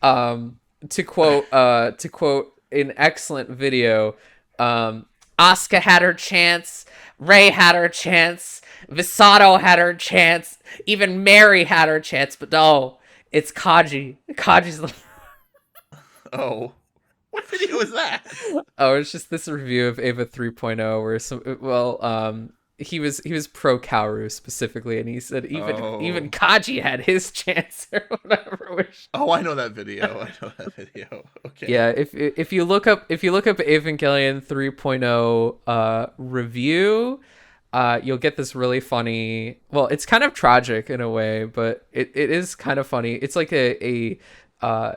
to quote an excellent video, Asuka had her chance, Rei had her chance, Visato had her chance, even Mary had her chance, but no, it's Kaji. Kaji's the oh, what video is that? Oh, it's just this review of Ava 3.0 where he was pro Kaoru specifically, and he said even Oh, Kaji had his chance or whatever. Which, oh, I know that video. I know that video. Okay. yeah, if you look up Evangelion 3.0 review, you'll get this really funny. Well, it's kind of tragic in a way, but it is kind of funny. It's like a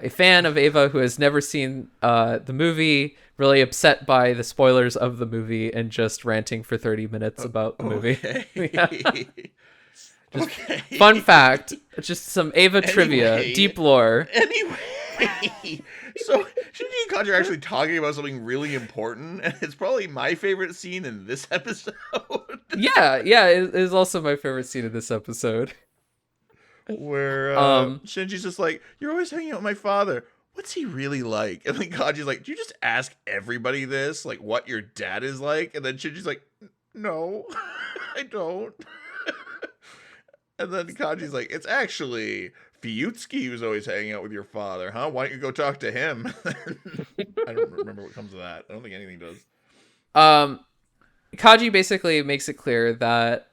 fan of Ava who has never seen the movie, really upset by the spoilers of the movie, and just ranting for 30 minutes about the movie. Okay. Yeah. Just Okay. fun fact, just some Ava trivia, Anyway. deep lore. Anyway, so Shinji and Kaji are actually talking about something really important, and it's probably my favorite scene in this episode. Yeah, it is also my favorite scene of this episode. Where Um, Shinji's just like, "You're always hanging out with my father. What's he really like?" And then Kaji's like, "Do you just ask everybody this, like what your dad is like?" And then Shinji's like, "No, I don't." And then Kaji's like, "It's actually Fiyutsuki who's always hanging out with your father, huh? Why don't you go talk to him?" I don't remember what comes of that. I don't think anything does. um, Kaji basically makes it clear that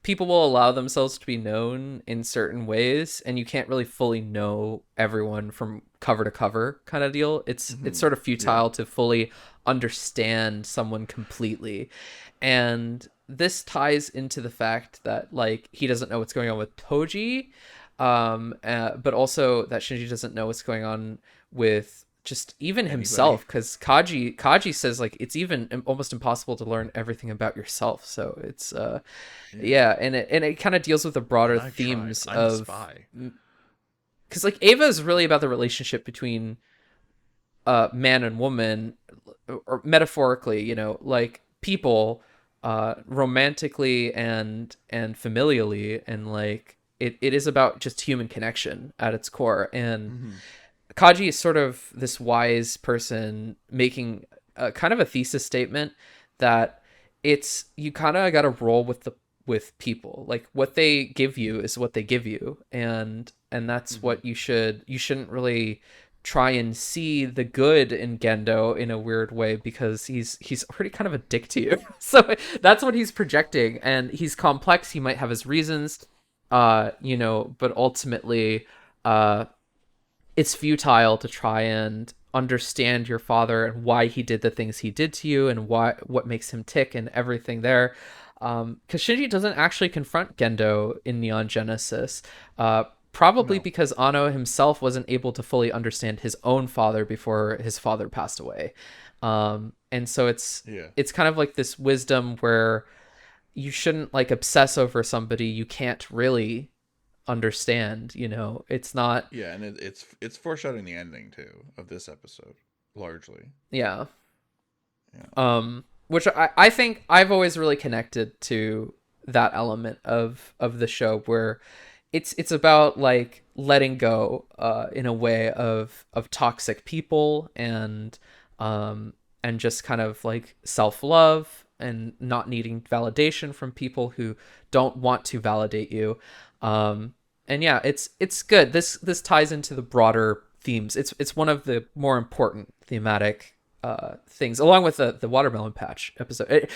people will allow themselves to be known in certain ways, and you can't really fully know everyone from cover to cover kind of deal. It's sort of Yeah. futile to fully understand someone completely. And this ties into the fact that like he doesn't know what's going on with Toji. but also that Shinji doesn't know what's going on with just even Anybody. himself, because Kaji says like it's even almost impossible to learn everything about yourself. So it's Yeah. yeah, and it kind of deals with the broader And I've tried. themes I'm a of, spy. because like Ava is really about the relationship between man and woman, or metaphorically, like people, romantically and familially, and like it is about just human connection at its core. And Mm-hmm. Kaji is sort of this wise person making a kind of a thesis statement that it's, you kind of got to roll with people. Like what they give you is what they give you, and that's Mm-hmm. what you shouldn't really try and see the good in Gendo in a weird way, because he's already kind of a dick to you. So that's what he's projecting, and he's complex. He might have his reasons, but ultimately, uh it's futile to try and understand your father and why he did the things he did to you, and what makes him tick and everything there. Because Shinji doesn't actually confront Gendo in Neon Genesis, probably No. because Ano himself wasn't able to fully understand his own father before his father passed away. And so Yeah. it's kind of like this wisdom where you shouldn't like obsess over somebody you can't really understand. It's not. Yeah, and it's foreshadowing the ending too of this episode, largely. Yeah. Yeah. Which I think I've always really connected to that element of the show, where it's about like letting go, in a way of toxic people, and just kind of like self-love and not needing validation from people who don't want to validate you. And yeah, it's good. This ties into the broader themes. It's one of the more important thematic things, along with the watermelon patch episode.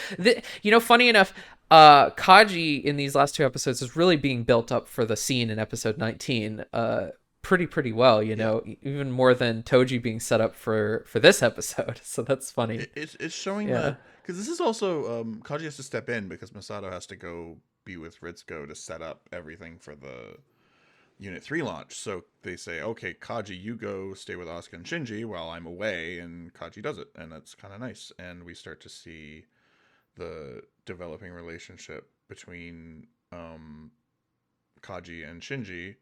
Funny enough, Kaji in these last two episodes is really being built up for the scene in episode 19, pretty well, Yeah. even more than Toji being set up for this episode. So that's funny. It's showing Yeah. that, because this is also Kaji has to step in because Masato has to go be with Ritsuko to set up everything for the Unit 3 launch. So they say, okay, Kaji, you go stay with Asuka and Shinji while I'm away, and Kaji does it, and that's kind of nice. And we start to see the developing relationship between Kaji and Shinji.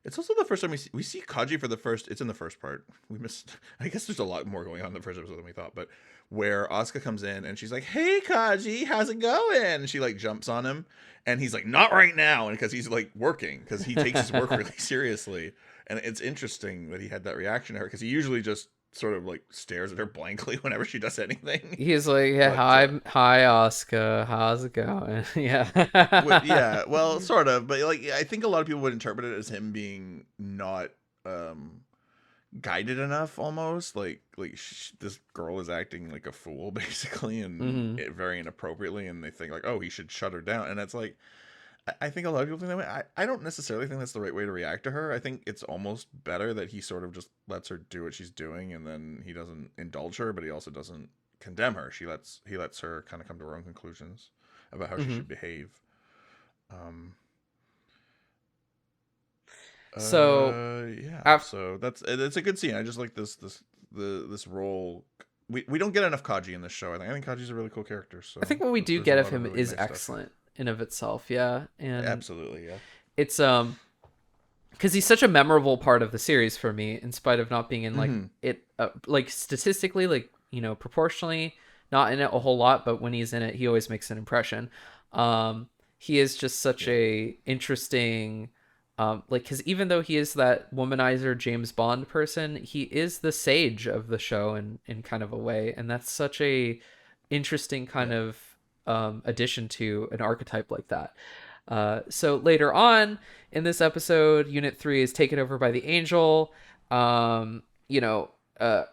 It's also the first time we see Kaji for the first. It's in the first part. We missed. I guess there's a lot more going on in the first episode than we thought. But where Asuka comes in and she's like, "Hey, Kaji, how's it going?" And she like jumps on him, and he's like, "Not right now," and because he's like working, because he takes his work really seriously. And it's interesting that he had that reaction to her, because he usually just sort of like stares at her blankly whenever she does anything. He's like, yeah, But hi, Oscar, how's it going? Yeah. yeah, well, sort of, but like I think a lot of people would interpret it as him being not um guided enough, almost like this girl is acting like a fool basically, and Hmm. very inappropriately, and they think like, oh, he should shut her down, and it's like I think a lot of people think that way. I don't necessarily think that's the right way to react to her. I think it's almost better that he sort of just lets her do what she's doing, and then he doesn't indulge her, but he also doesn't condemn her. He lets her kind of come to her own conclusions about how she Hmm. should behave. Um, So, yeah. af- So it's a good scene. I just like this role. We don't get enough Kaji in this show. I think Kaji's a really cool character. So I think what we do there's a get of lot of him really is nice stuff here. excellent in of itself. Yeah, and Absolutely, yeah. it's because he's such a memorable part of the series for me, in spite of not being in like Hmm. it, like statistically, like proportionally, not in it a whole lot, but when he's in it, he always makes an impression. He is just such Yeah. a interesting, like, because even though he is that womanizer James Bond person, he is the sage of the show in kind of a way, and that's such a interesting kind Yeah. of addition to an archetype like that. So later on in this episode, Unit 3 is taken over by the Angel. Um, you know, uh,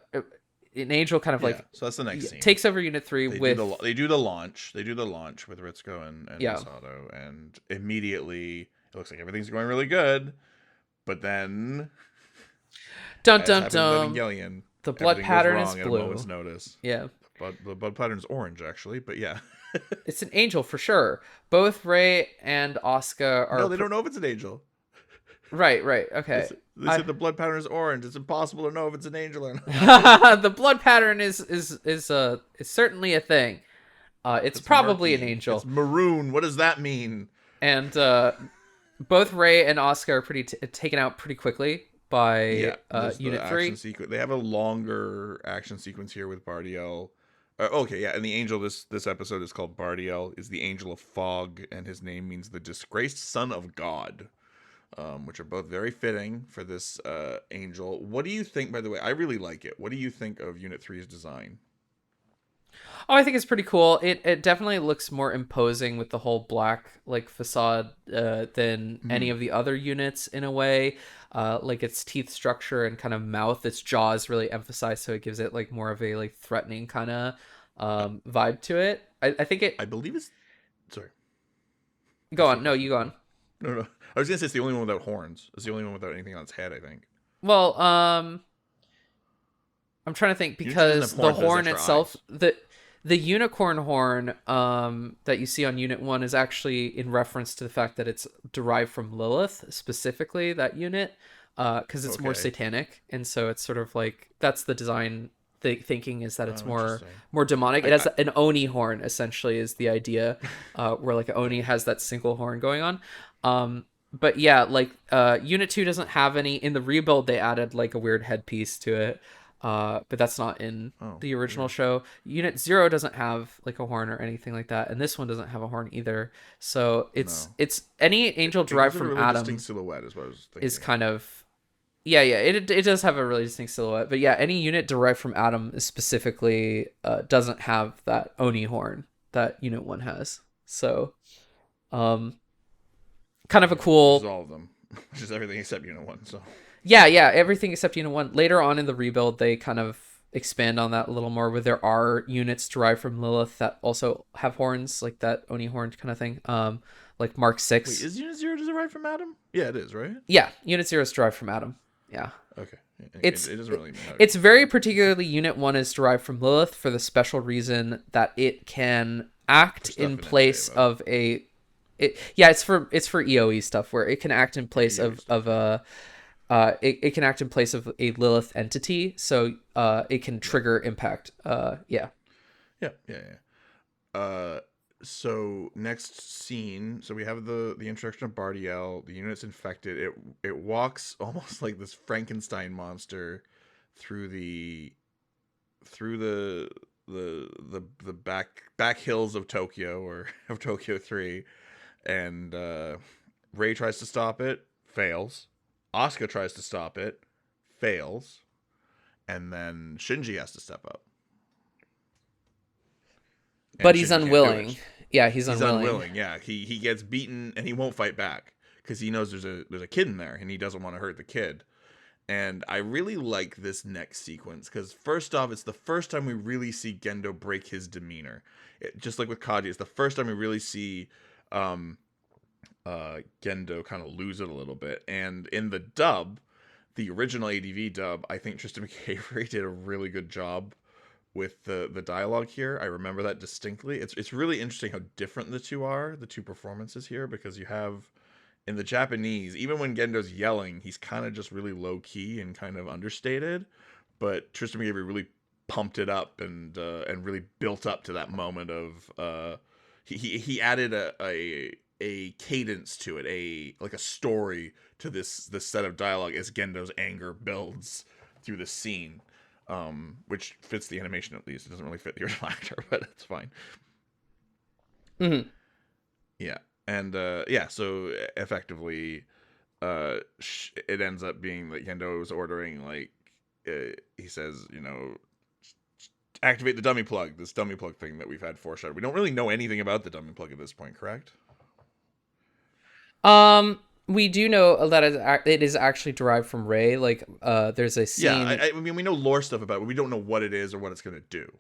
an Angel kind of Yeah. like So that's the next scene. takes over Unit 3 with, They do the launch. They do the launch with Ritsuko and yeah. Masato, and immediately it looks like everything's going really good. But then, Dun as dun happens with dun. Evangelion, The blood everything goes pattern is wrong at a moment's blue. notice. Yeah. But the blood pattern is orange, actually. But yeah. It's an angel for sure. Both Ray and Asuka No, are they don't know if it's an angel. Right. They Okay. said, they said the blood pattern is orange. It's impossible to know if it's an angel or not. The blood pattern is certainly a thing. It's It's probably an murky. It's angel. maroon. What does that mean? And both Ray and Oscar are pretty taken out pretty quickly by Yeah, there's the Unit action 3. sequence. They have a longer action sequence here with Bardiel. Okay, yeah, and the angel this episode is called Bardiel. Is the angel of fog, and his name means the disgraced son of God, which are both very fitting for this angel. What do you think? By the way, I really like it. What do you think of Unit 3's design? Oh, I think it's pretty cool. It definitely looks more imposing with the whole black like facade than any of the other units in a way. Like its teeth structure and kind of mouth, its jaw is really emphasized, so it gives it like more of a like threatening kind of vibe to it. I think it. I believe it's. Sorry, Go proceed. on. No, you go on. No, no. I was gonna say it's the only one without horns. It's the only one without anything on its head. I think. Well, I'm trying to think Unit 2 doesn't because have the horns, but it has horn extra itself, eyes. the unicorn horn that you see on Unit 1 is actually in reference to the fact that it's derived from Lilith, specifically that unit, because it's more Okay. satanic, and so it's sort of like that's the design thinking is that it's Oh, more interesting. demonic. It I, has an Oni horn essentially is the idea, where like Oni has that single horn going on. But yeah, like Unit 2 doesn't have any. In the rebuild they added like a weird headpiece to it. But that's not in oh, the original weird. show. Unit 0 doesn't have like a horn or anything like that, and this one doesn't have a horn either. So No. it's any angel It gives derived it a from really distinct Adam silhouette, is what I was is thinking. kind of yeah. It does have a really distinct silhouette, but yeah, any unit derived from Adam specifically doesn't have that Oni horn that Unit 1 has. So um kind of a Yeah, which is cool. all of them, which is everything except Unit 1. So. Yeah, everything except Unit 1. Later on in the rebuild, they kind of expand on that a little more, where there are units derived from Lilith that also have horns, like that Oni horn kind of thing. Like Mark Wait, 6. is Unit 0 derived from Adam? Yeah, it is, right? Yeah, Unit 0 is derived from Adam. Yeah. Okay. It's It doesn't really matter. it's very particularly Unit 1 is derived from Lilith for the special reason that it can act For stuff in in place NJ, though. of a yeah, it's for EOE stuff where it can act in Yeah, place EOE of stuff. a it can act in place of a Lilith entity, so it can Right. trigger impact. Yeah. Yeah. So next scene, so we have the introduction of Bardiel. The unit's infected. It walks almost like this Frankenstein monster through the back hills of Tokyo, or of Tokyo 3, and Ray tries to stop it, fails. Asuka tries to stop it, fails, and then Shinji has to step up. But And he's Shinji can't do unwilling. it. Yeah, he's He's unwilling. unwilling. Yeah, he gets beaten and he won't fight back because he knows there's a kid in there and he doesn't want to hurt the kid. And I really like this next sequence because first off, it's the first time we really see Gendo break his demeanor. Just like with Kaji, it's the first time we really see Gendo kind of lose it a little bit. And in the dub, the original ADV dub, I think Tristan McAvery did a really good job with the dialogue here. I remember that distinctly. It's really interesting how different the two performances here, because you have in the Japanese, even when Gendo's yelling, he's kind of just really low key and kind of understated, but Tristan McAvery really pumped it up and really built up to that moment of he added a cadence to it, a story to this set of dialogue as Gendo's anger builds through the scene, which fits the animation at least. It doesn't really fit the original actor, but it's fine. Mm-hmm. Yeah, and so effectively, it ends up being that Gendo was ordering like he says, activate the dummy plug. This dummy plug thing that we've had foreshadowed. We don't really know anything about the dummy plug at this point, correct? We do know that it is actually derived from Ray. Like, there's a Yeah, scene. I mean, we know lore stuff about it, but we don't know what it is or what it's going to do.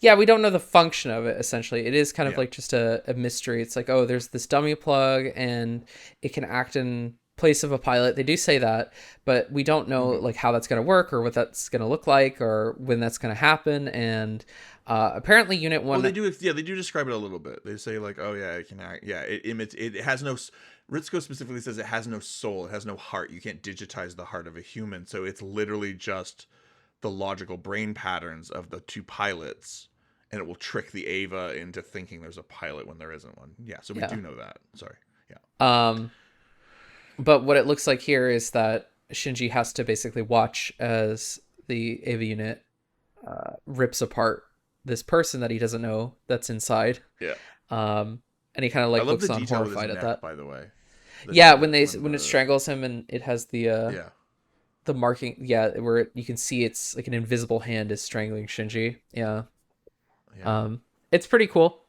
Yeah, we don't know the function of it, essentially. It is kind of Yeah. like just a mystery. It's like, oh, there's this dummy plug and it can act in place of a pilot. They do say that, but we don't know like how that's going to work or what that's going to look like or when that's going to happen. And apparently Unit 1... Well, they do. Yeah, they do describe it a little bit. They say like, oh yeah, it can act. Yeah, it emits. It has no. Ritsuko specifically says it has no soul, it has no heart. You can't digitize the heart of a human, so it's literally just the logical brain patterns of the two pilots, and it will trick the Ava into thinking there's a pilot when there isn't one. Yeah, so we Yeah. do know that. Sorry. Yeah. Um, but what it looks like here is that Shinji has to basically watch as the Ava unit rips apart this person that he doesn't know that's inside. Yeah. And he kind of I like love the looks on detail with his horrified at neck, that. by the way. Yeah, when it The strangles him and it has yeah. the marking, yeah, where you can see it's like an invisible hand is strangling Shinji. Yeah. Yeah. It's pretty cool.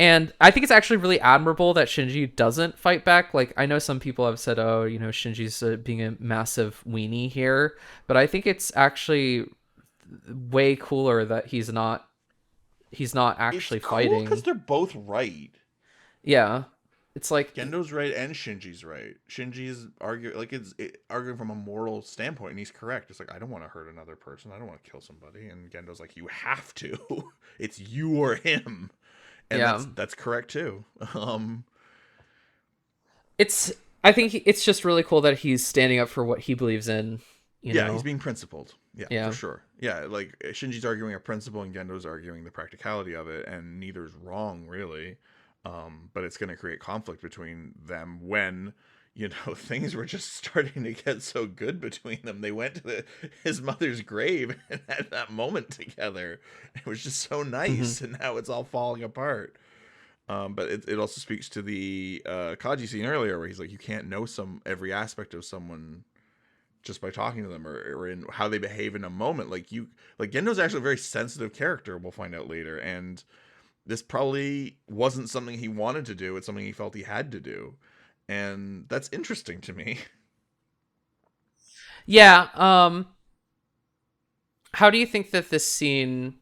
And I think it's actually really admirable that Shinji doesn't fight back. Like, I know some people have said, oh, you know, Shinji's being a massive weenie here. But I think it's actually way cooler that he's not It's actually cool fighting. because they're both right. Yeah. It's like, Gendo's right and Shinji's right. Shinji's arguing from a moral standpoint, and he's correct. It's like, I don't want to hurt another person. I don't want to kill somebody. And Gendo's like, you have to. It's you or him. And yeah. that's correct too. It's, I think it's just really cool that he's standing up for what he believes in, you Yeah, he's know? being principled. Yeah, Yeah. for sure. Yeah, like Shinji's arguing a principle and Gendo's arguing the practicality of it, and neither's wrong really. But it's going to create conflict between them when, you know, things were just starting to get so good between them. They went to his mother's grave and had that moment together. It was just so nice, and now it's all falling apart. But it also speaks to the Kaji scene earlier, where he's like, you can't know every aspect of someone just by talking to them, or in how they behave in a moment. Like Gendo's actually a very sensitive character. We'll find out later, and this probably wasn't something he wanted to do. It's something he felt he had to do, and that's interesting to me. Yeah. How do you think that this scene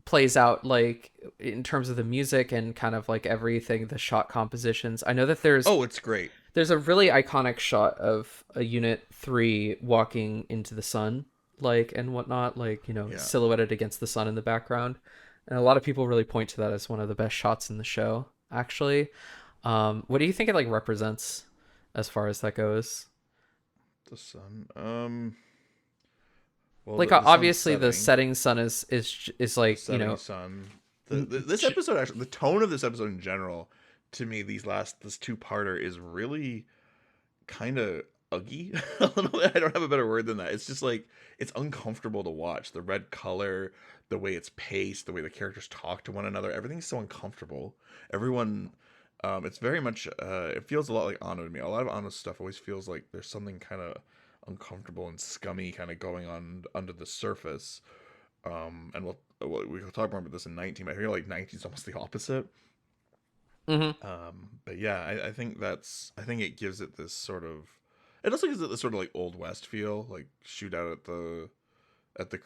plays out, like in terms of the music and kind of like everything, the shot compositions? I know that Oh, it's great. there's a really iconic shot of a Unit 3 walking into the sun, like, and whatnot, like, you know, Yeah. silhouetted against the sun in the background. And a lot of people really point to that as one of the best shots in the show, actually. What do you think it like represents as far as that goes? The sun. Well, Like, the sun's obviously the setting. setting sun is The like, you setting know, sun. This episode actually, the tone of this episode in general, to me, this two-parter is really kind of uggy. I don't have a better word than that. It's just like, it's uncomfortable to watch. The red color, the way it's paced, the way the characters talk to one another, everything's so uncomfortable. Everyone, it's very much, it feels a lot like Anno to me. A lot of Anno's stuff always feels like there's something kind of uncomfortable and scummy kind of going on under the surface. And we'll talk more about this in 19, but I feel like 19 is almost the opposite. mhm. But yeah, I think it gives it this sort of, it also gives it this sort of like Old West feel, like shootout at the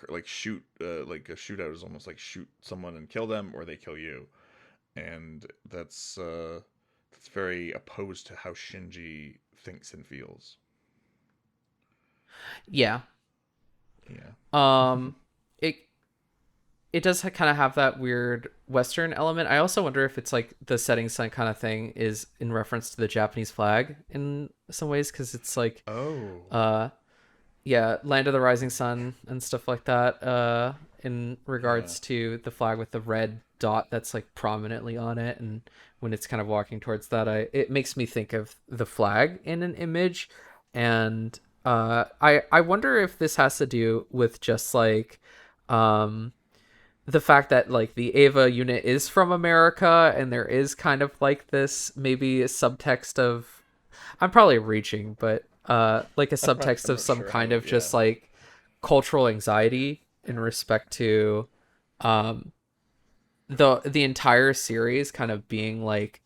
like shoot like a shootout is almost like shoot someone and kill them, or they kill you, and that's very opposed to how Shinji thinks and feels. Yeah. Yeah. Um, it it does kind of have that weird Western element. I also wonder if it's like the setting sun kind of thing is in reference to the Japanese flag in some ways, because it's like, Oh. uh, yeah, Land of the Rising Sun and stuff like that. In Yeah. regards to the flag with the red dot that's like prominently on it, and when it's kind of walking towards that, it makes me think of the flag in an image, and I wonder if this has to do with just like, um the fact that like the Ava unit is from America, and there is kind of like this maybe a subtext of, I'm probably reaching, but like a subtext I'm of not some sure kind how. of Yeah. just like cultural anxiety in respect to um the entire series kind of being like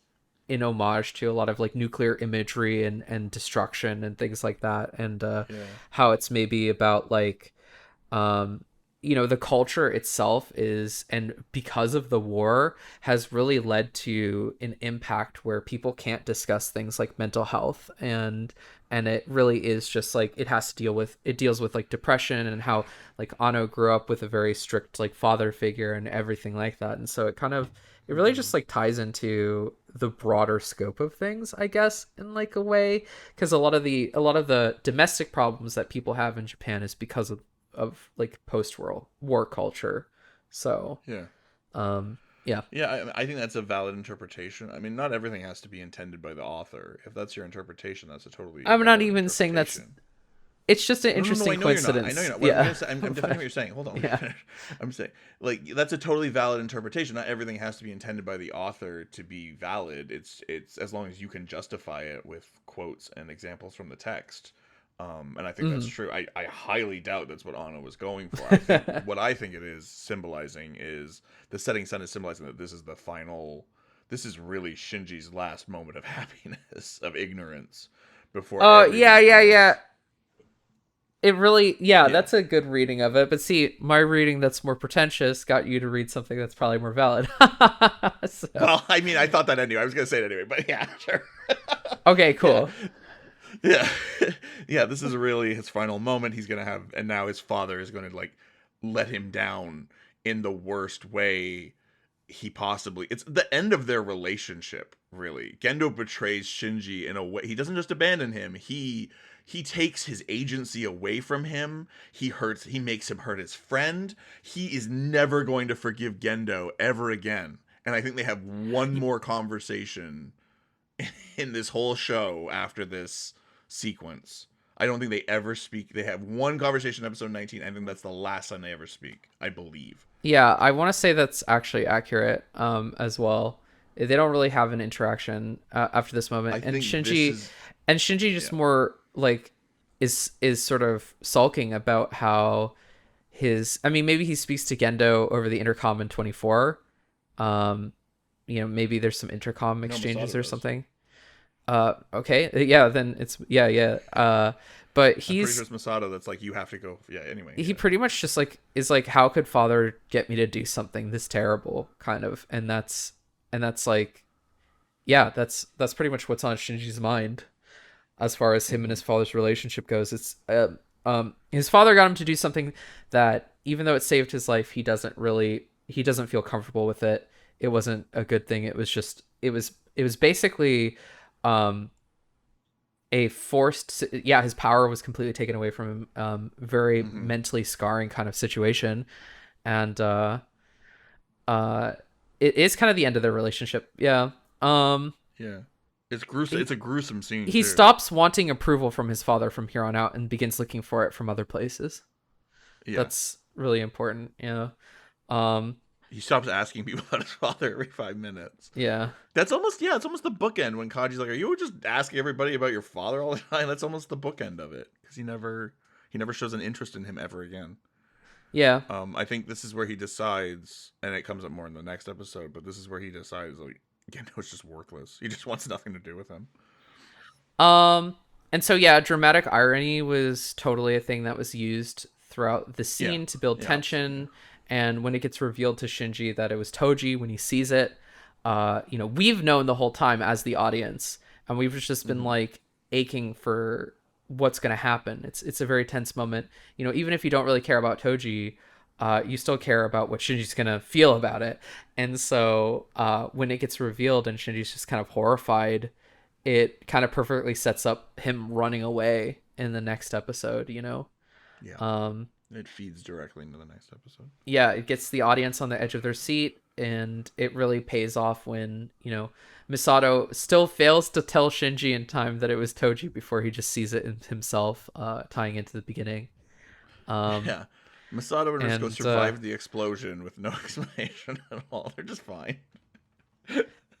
in homage to a lot of like nuclear imagery and destruction and things like that, and Yeah. how it's maybe about like, um you know, the culture itself is, and because of the war, has really led to an impact where people can't discuss things like mental health and it really is just like it deals with like depression and how like Ano grew up with a very strict like father figure and everything like that, and so it really just like ties into the broader scope of things, I guess, in like a way, because a lot of the domestic problems that people have in Japan is because of like post-war war culture. So Yeah. yeah. Yeah, I think that's a valid interpretation. I mean, not everything has to be intended by the author. If that's your interpretation, that's a totally I'm not valid even saying that's interpretation. it's just an No, no, no. I interesting know you're not. I know you're coincidence. not. What I'm Yeah. gonna say, I'm defending what you're saying. Hold on. Let me Yeah. finish. I'm saying, like, that's a totally valid interpretation. Not everything has to be intended by the author to be valid. It's as long as you can justify it with quotes and examples from the text. And I think that's Mhm. true. I highly doubt that's what Anna was going for. I think what I think it is symbolizing is the setting sun is symbolizing that this is the final. This is really Shinji's last moment of happiness, of ignorance, before Oh, yeah, everything yeah, kind of. yeah. It really, yeah, Yeah. that's a good reading of it. But see, my reading that's more pretentious got you to read something that's probably more valid. So, Well, I mean, I thought that anyway. I was gonna say it anyway, but yeah, sure. okay, Yeah, cool. yeah, yeah. This is really his final moment. He's gonna have, and now his father is gonna like let him down in the worst way he possibly. It's the end of their relationship. Really, Gendo betrays Shinji in a way. He doesn't just abandon him. He takes his agency away from him. He makes him hurt his friend. He is never going to forgive Gendo ever again. And I think they have one more conversation in this whole show after this sequence. I don't think they ever speak. They have one conversation in episode 19. I think that's the last time they ever speak, I believe. Yeah, I want to say that's actually accurate as well. They don't really have an interaction after this moment, I think this is. And Shinji just Yeah. more like is sort of sulking about how his. I mean, maybe he speaks to Gendo over the intercom in 24. Um, maybe there's some intercom No, exchanges Masato or does. something. Okay, yeah, then it's yeah, yeah. But I'm pretty sure it's Masato that's like, you have to go. Yeah, anyway, he yeah. pretty much just like is like, how could father get me to do something this terrible, kind of, and that's like, yeah, that's pretty much what's on Shinji's mind as far as him and Mm-hmm. his father's relationship goes. It's his father got him to do something that, even though it saved his life, he doesn't feel comfortable with it. It wasn't a good thing. It was basically um a forced, yeah, his power was completely taken away from him, very Mm-hmm. mentally scarring kind of situation. And uh it is kind of the end of their relationship. Yeah. um Yeah. It's gruesome. he, It's a gruesome scene, he too. stops wanting approval from his father from here on out and begins looking for it from other places. Yeah. That's really important. Yeah. um He stops asking people about his father every 5 minutes. yeah. That's almost, yeah, it's almost the bookend when Kaji's like, "Are you just asking everybody about your father all the time?" That's almost the bookend of it, because he never shows an interest in him ever again. Yeah. I think this is where he decides, and it comes up more in the next episode, but this is where he decides, like, Gendo's just worthless. He just wants nothing to do with him. Um, and so yeah, dramatic irony was totally a thing that was used throughout the Yeah, scene to build yeah, absolutely. tension. And when it gets revealed to Shinji that it was Toji when he sees it, we've known the whole time as the audience, and we've just been Mm-hmm. like aching for what's going to happen. It's a very tense moment. Even if you don't really care about Toji, you still care about what Shinji's going to feel about it. And so when it gets revealed and Shinji's just kind of horrified, it kind of perfectly sets up him running away in the next episode. Yeah, Um, it feeds directly into the next episode. yeah, it gets the audience on the edge of their seat, and it really pays off when, Misato still fails to tell Shinji in time that it was Toji before he just sees it in himself, tying into the beginning. Um, Yeah, Masato and Risco and survived the explosion with no explanation at all. They're just fine.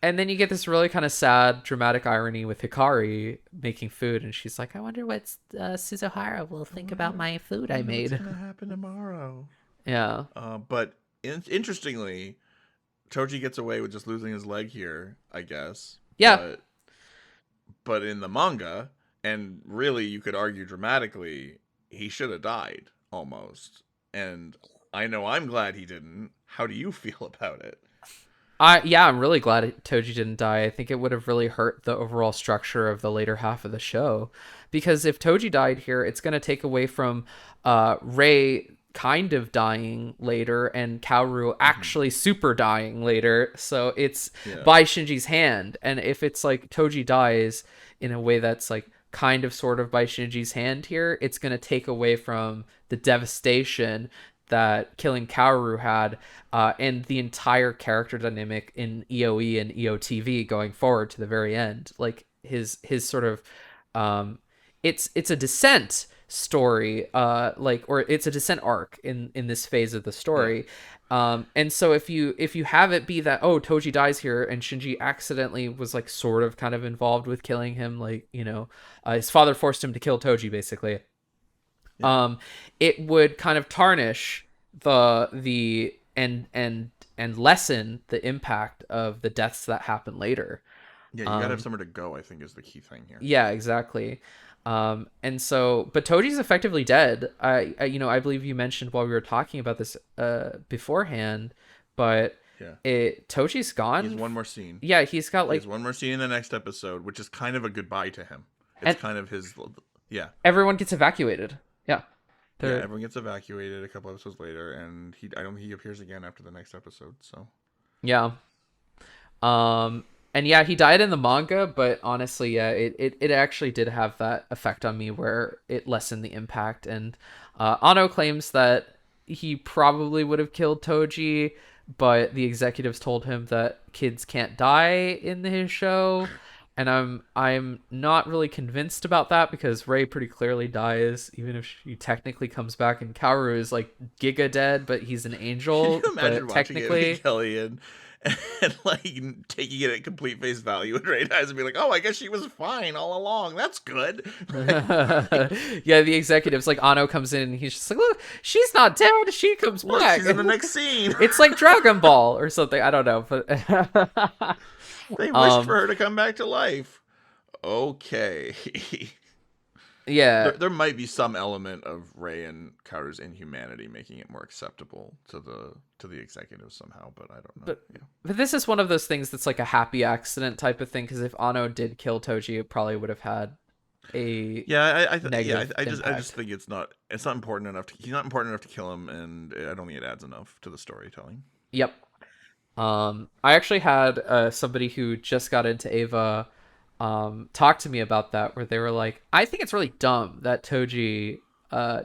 and then you get this really kind of sad, dramatic irony with Hikari making food, and she's like, "I wonder what Suzuhara will I think about wonder, my food I I wonder what's made." gonna happen tomorrow. Yeah, But interestingly, Toji gets away with just losing his leg here, I guess. yeah. But in the manga, and really you could argue dramatically, he should have died almost. And I know I'm glad he didn't. How do you feel about it? I'm really glad Toji didn't die. I think it would have really hurt the overall structure of the later half of the show, because if Toji died here, it's going to take away from Rei kind of dying later and Kaoru actually super dying later. So it's Yeah. by Shinji's hand, and if it's like Toji dies in a way that's like kind of sort of by Shinji's hand here, it's going to take away from the devastation that killing Kaoru had, and the entire character dynamic in EOE and EOTV going forward to the very end. Like his sort of it's a descent story, or it's a descent arc in this phase of the story. And so if you have it be that, oh, Toji dies here and Shinji accidentally was like sort of kind of involved with killing him, like, his father forced him to kill Toji basically. It would kind of tarnish the and lessen the impact of the deaths that happen later. Yeah, you gotta have somewhere to go, I think, is the key thing here. Yeah, exactly. And so, but Toji's effectively dead. I believe you mentioned while we were talking about this beforehand, but Toji's gone. He has one more scene. Yeah, he's got like one more scene in the next episode, which is kind of a goodbye to him. It's kind of his. Yeah. Everyone gets evacuated. Yeah. Everyone gets evacuated a couple episodes later, and I don't think he appears again after the next episode. So. Yeah. And yeah, he died in the manga, but honestly, yeah, it actually did have that effect on me where it lessened the impact. And Anno claims that he probably would have killed Toji, but the executives told him that kids can't die in his show. And I'm not really convinced about that, because Rei pretty clearly dies, even if she technically comes back, and Kaoru is like giga dead, but he's an angel. Can you imagine but watching technically, Evangelion and like taking it at complete face value and Rei dies and be like, oh, I guess she was fine all along. That's good. Yeah, the executives, like Anno comes in and he's just like, look, she's not dead. She comes Look, back. she's in the next scene. It's like Dragon Ball or something. I don't know, but they wished for her to come back to life. Okay. Yeah, there might be some element of Rei and Kaoru's inhumanity making it more acceptable to the executives somehow, but I don't know. But this is one of those things that's like a happy accident type of thing, because if Anno did kill Toji, it probably would have had a I just think it's not important enough he's not important enough to kill him, and I don't think it adds enough to the storytelling. Yep. I actually had somebody who just got into Ava talk to me about that, where they were like, I think it's really dumb that Toji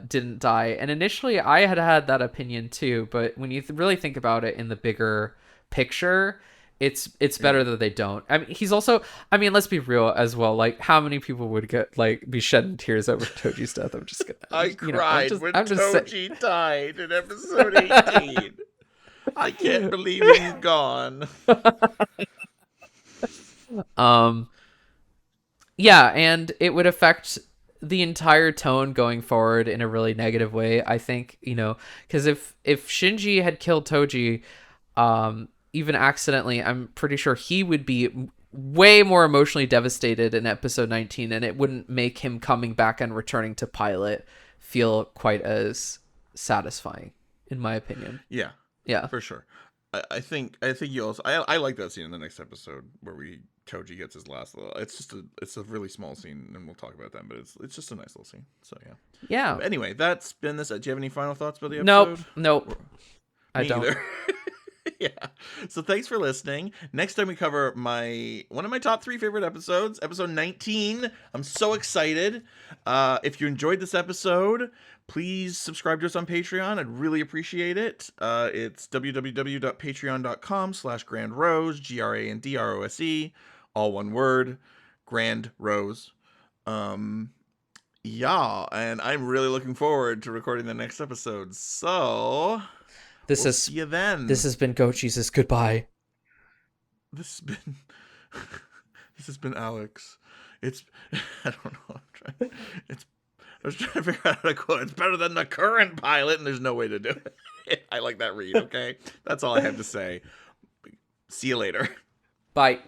didn't die. And initially I had that opinion too, but when you really think about it in the bigger picture, it's better that they don't. I mean, he's also, let's be real as well, like how many people would get like be shedding tears over Toji's death? I'm just gonna I cried when Toji died in episode 18. I can't believe he's gone. Yeah, and it would affect the entire tone going forward in a really negative way, I think, because if Shinji had killed Toji, even accidentally, I'm pretty sure he would be way more emotionally devastated in episode 19, and it wouldn't make him coming back and returning to pilot feel quite as satisfying, in my opinion. Yeah, for sure. I think you also I like that scene in the next episode where Toji gets his last little. It's a really small scene, and we'll talk about that. But it's just a nice little scene. So yeah. But anyway, that's been this. Do you have any final thoughts about the episode? Nope. I don't. Either. Yeah. So thanks for listening. Next time we cover one of my top 3 favorite episodes, episode 19. I'm so excited. If you enjoyed this episode, please subscribe to us on Patreon. I'd really appreciate it. It's www.patreon.com/grandrose, GRANDROSE, all one word, Grand Rose. Yeah, and I'm really looking forward to recording the next episode. So see you then. This has been GoatJesus. Goodbye. This has been Alex. I don't know. I was trying to figure out how to quote. It's better than the current pilot, and there's no way to do it. I like that read. Okay, that's all I have to say. See you later. Bye.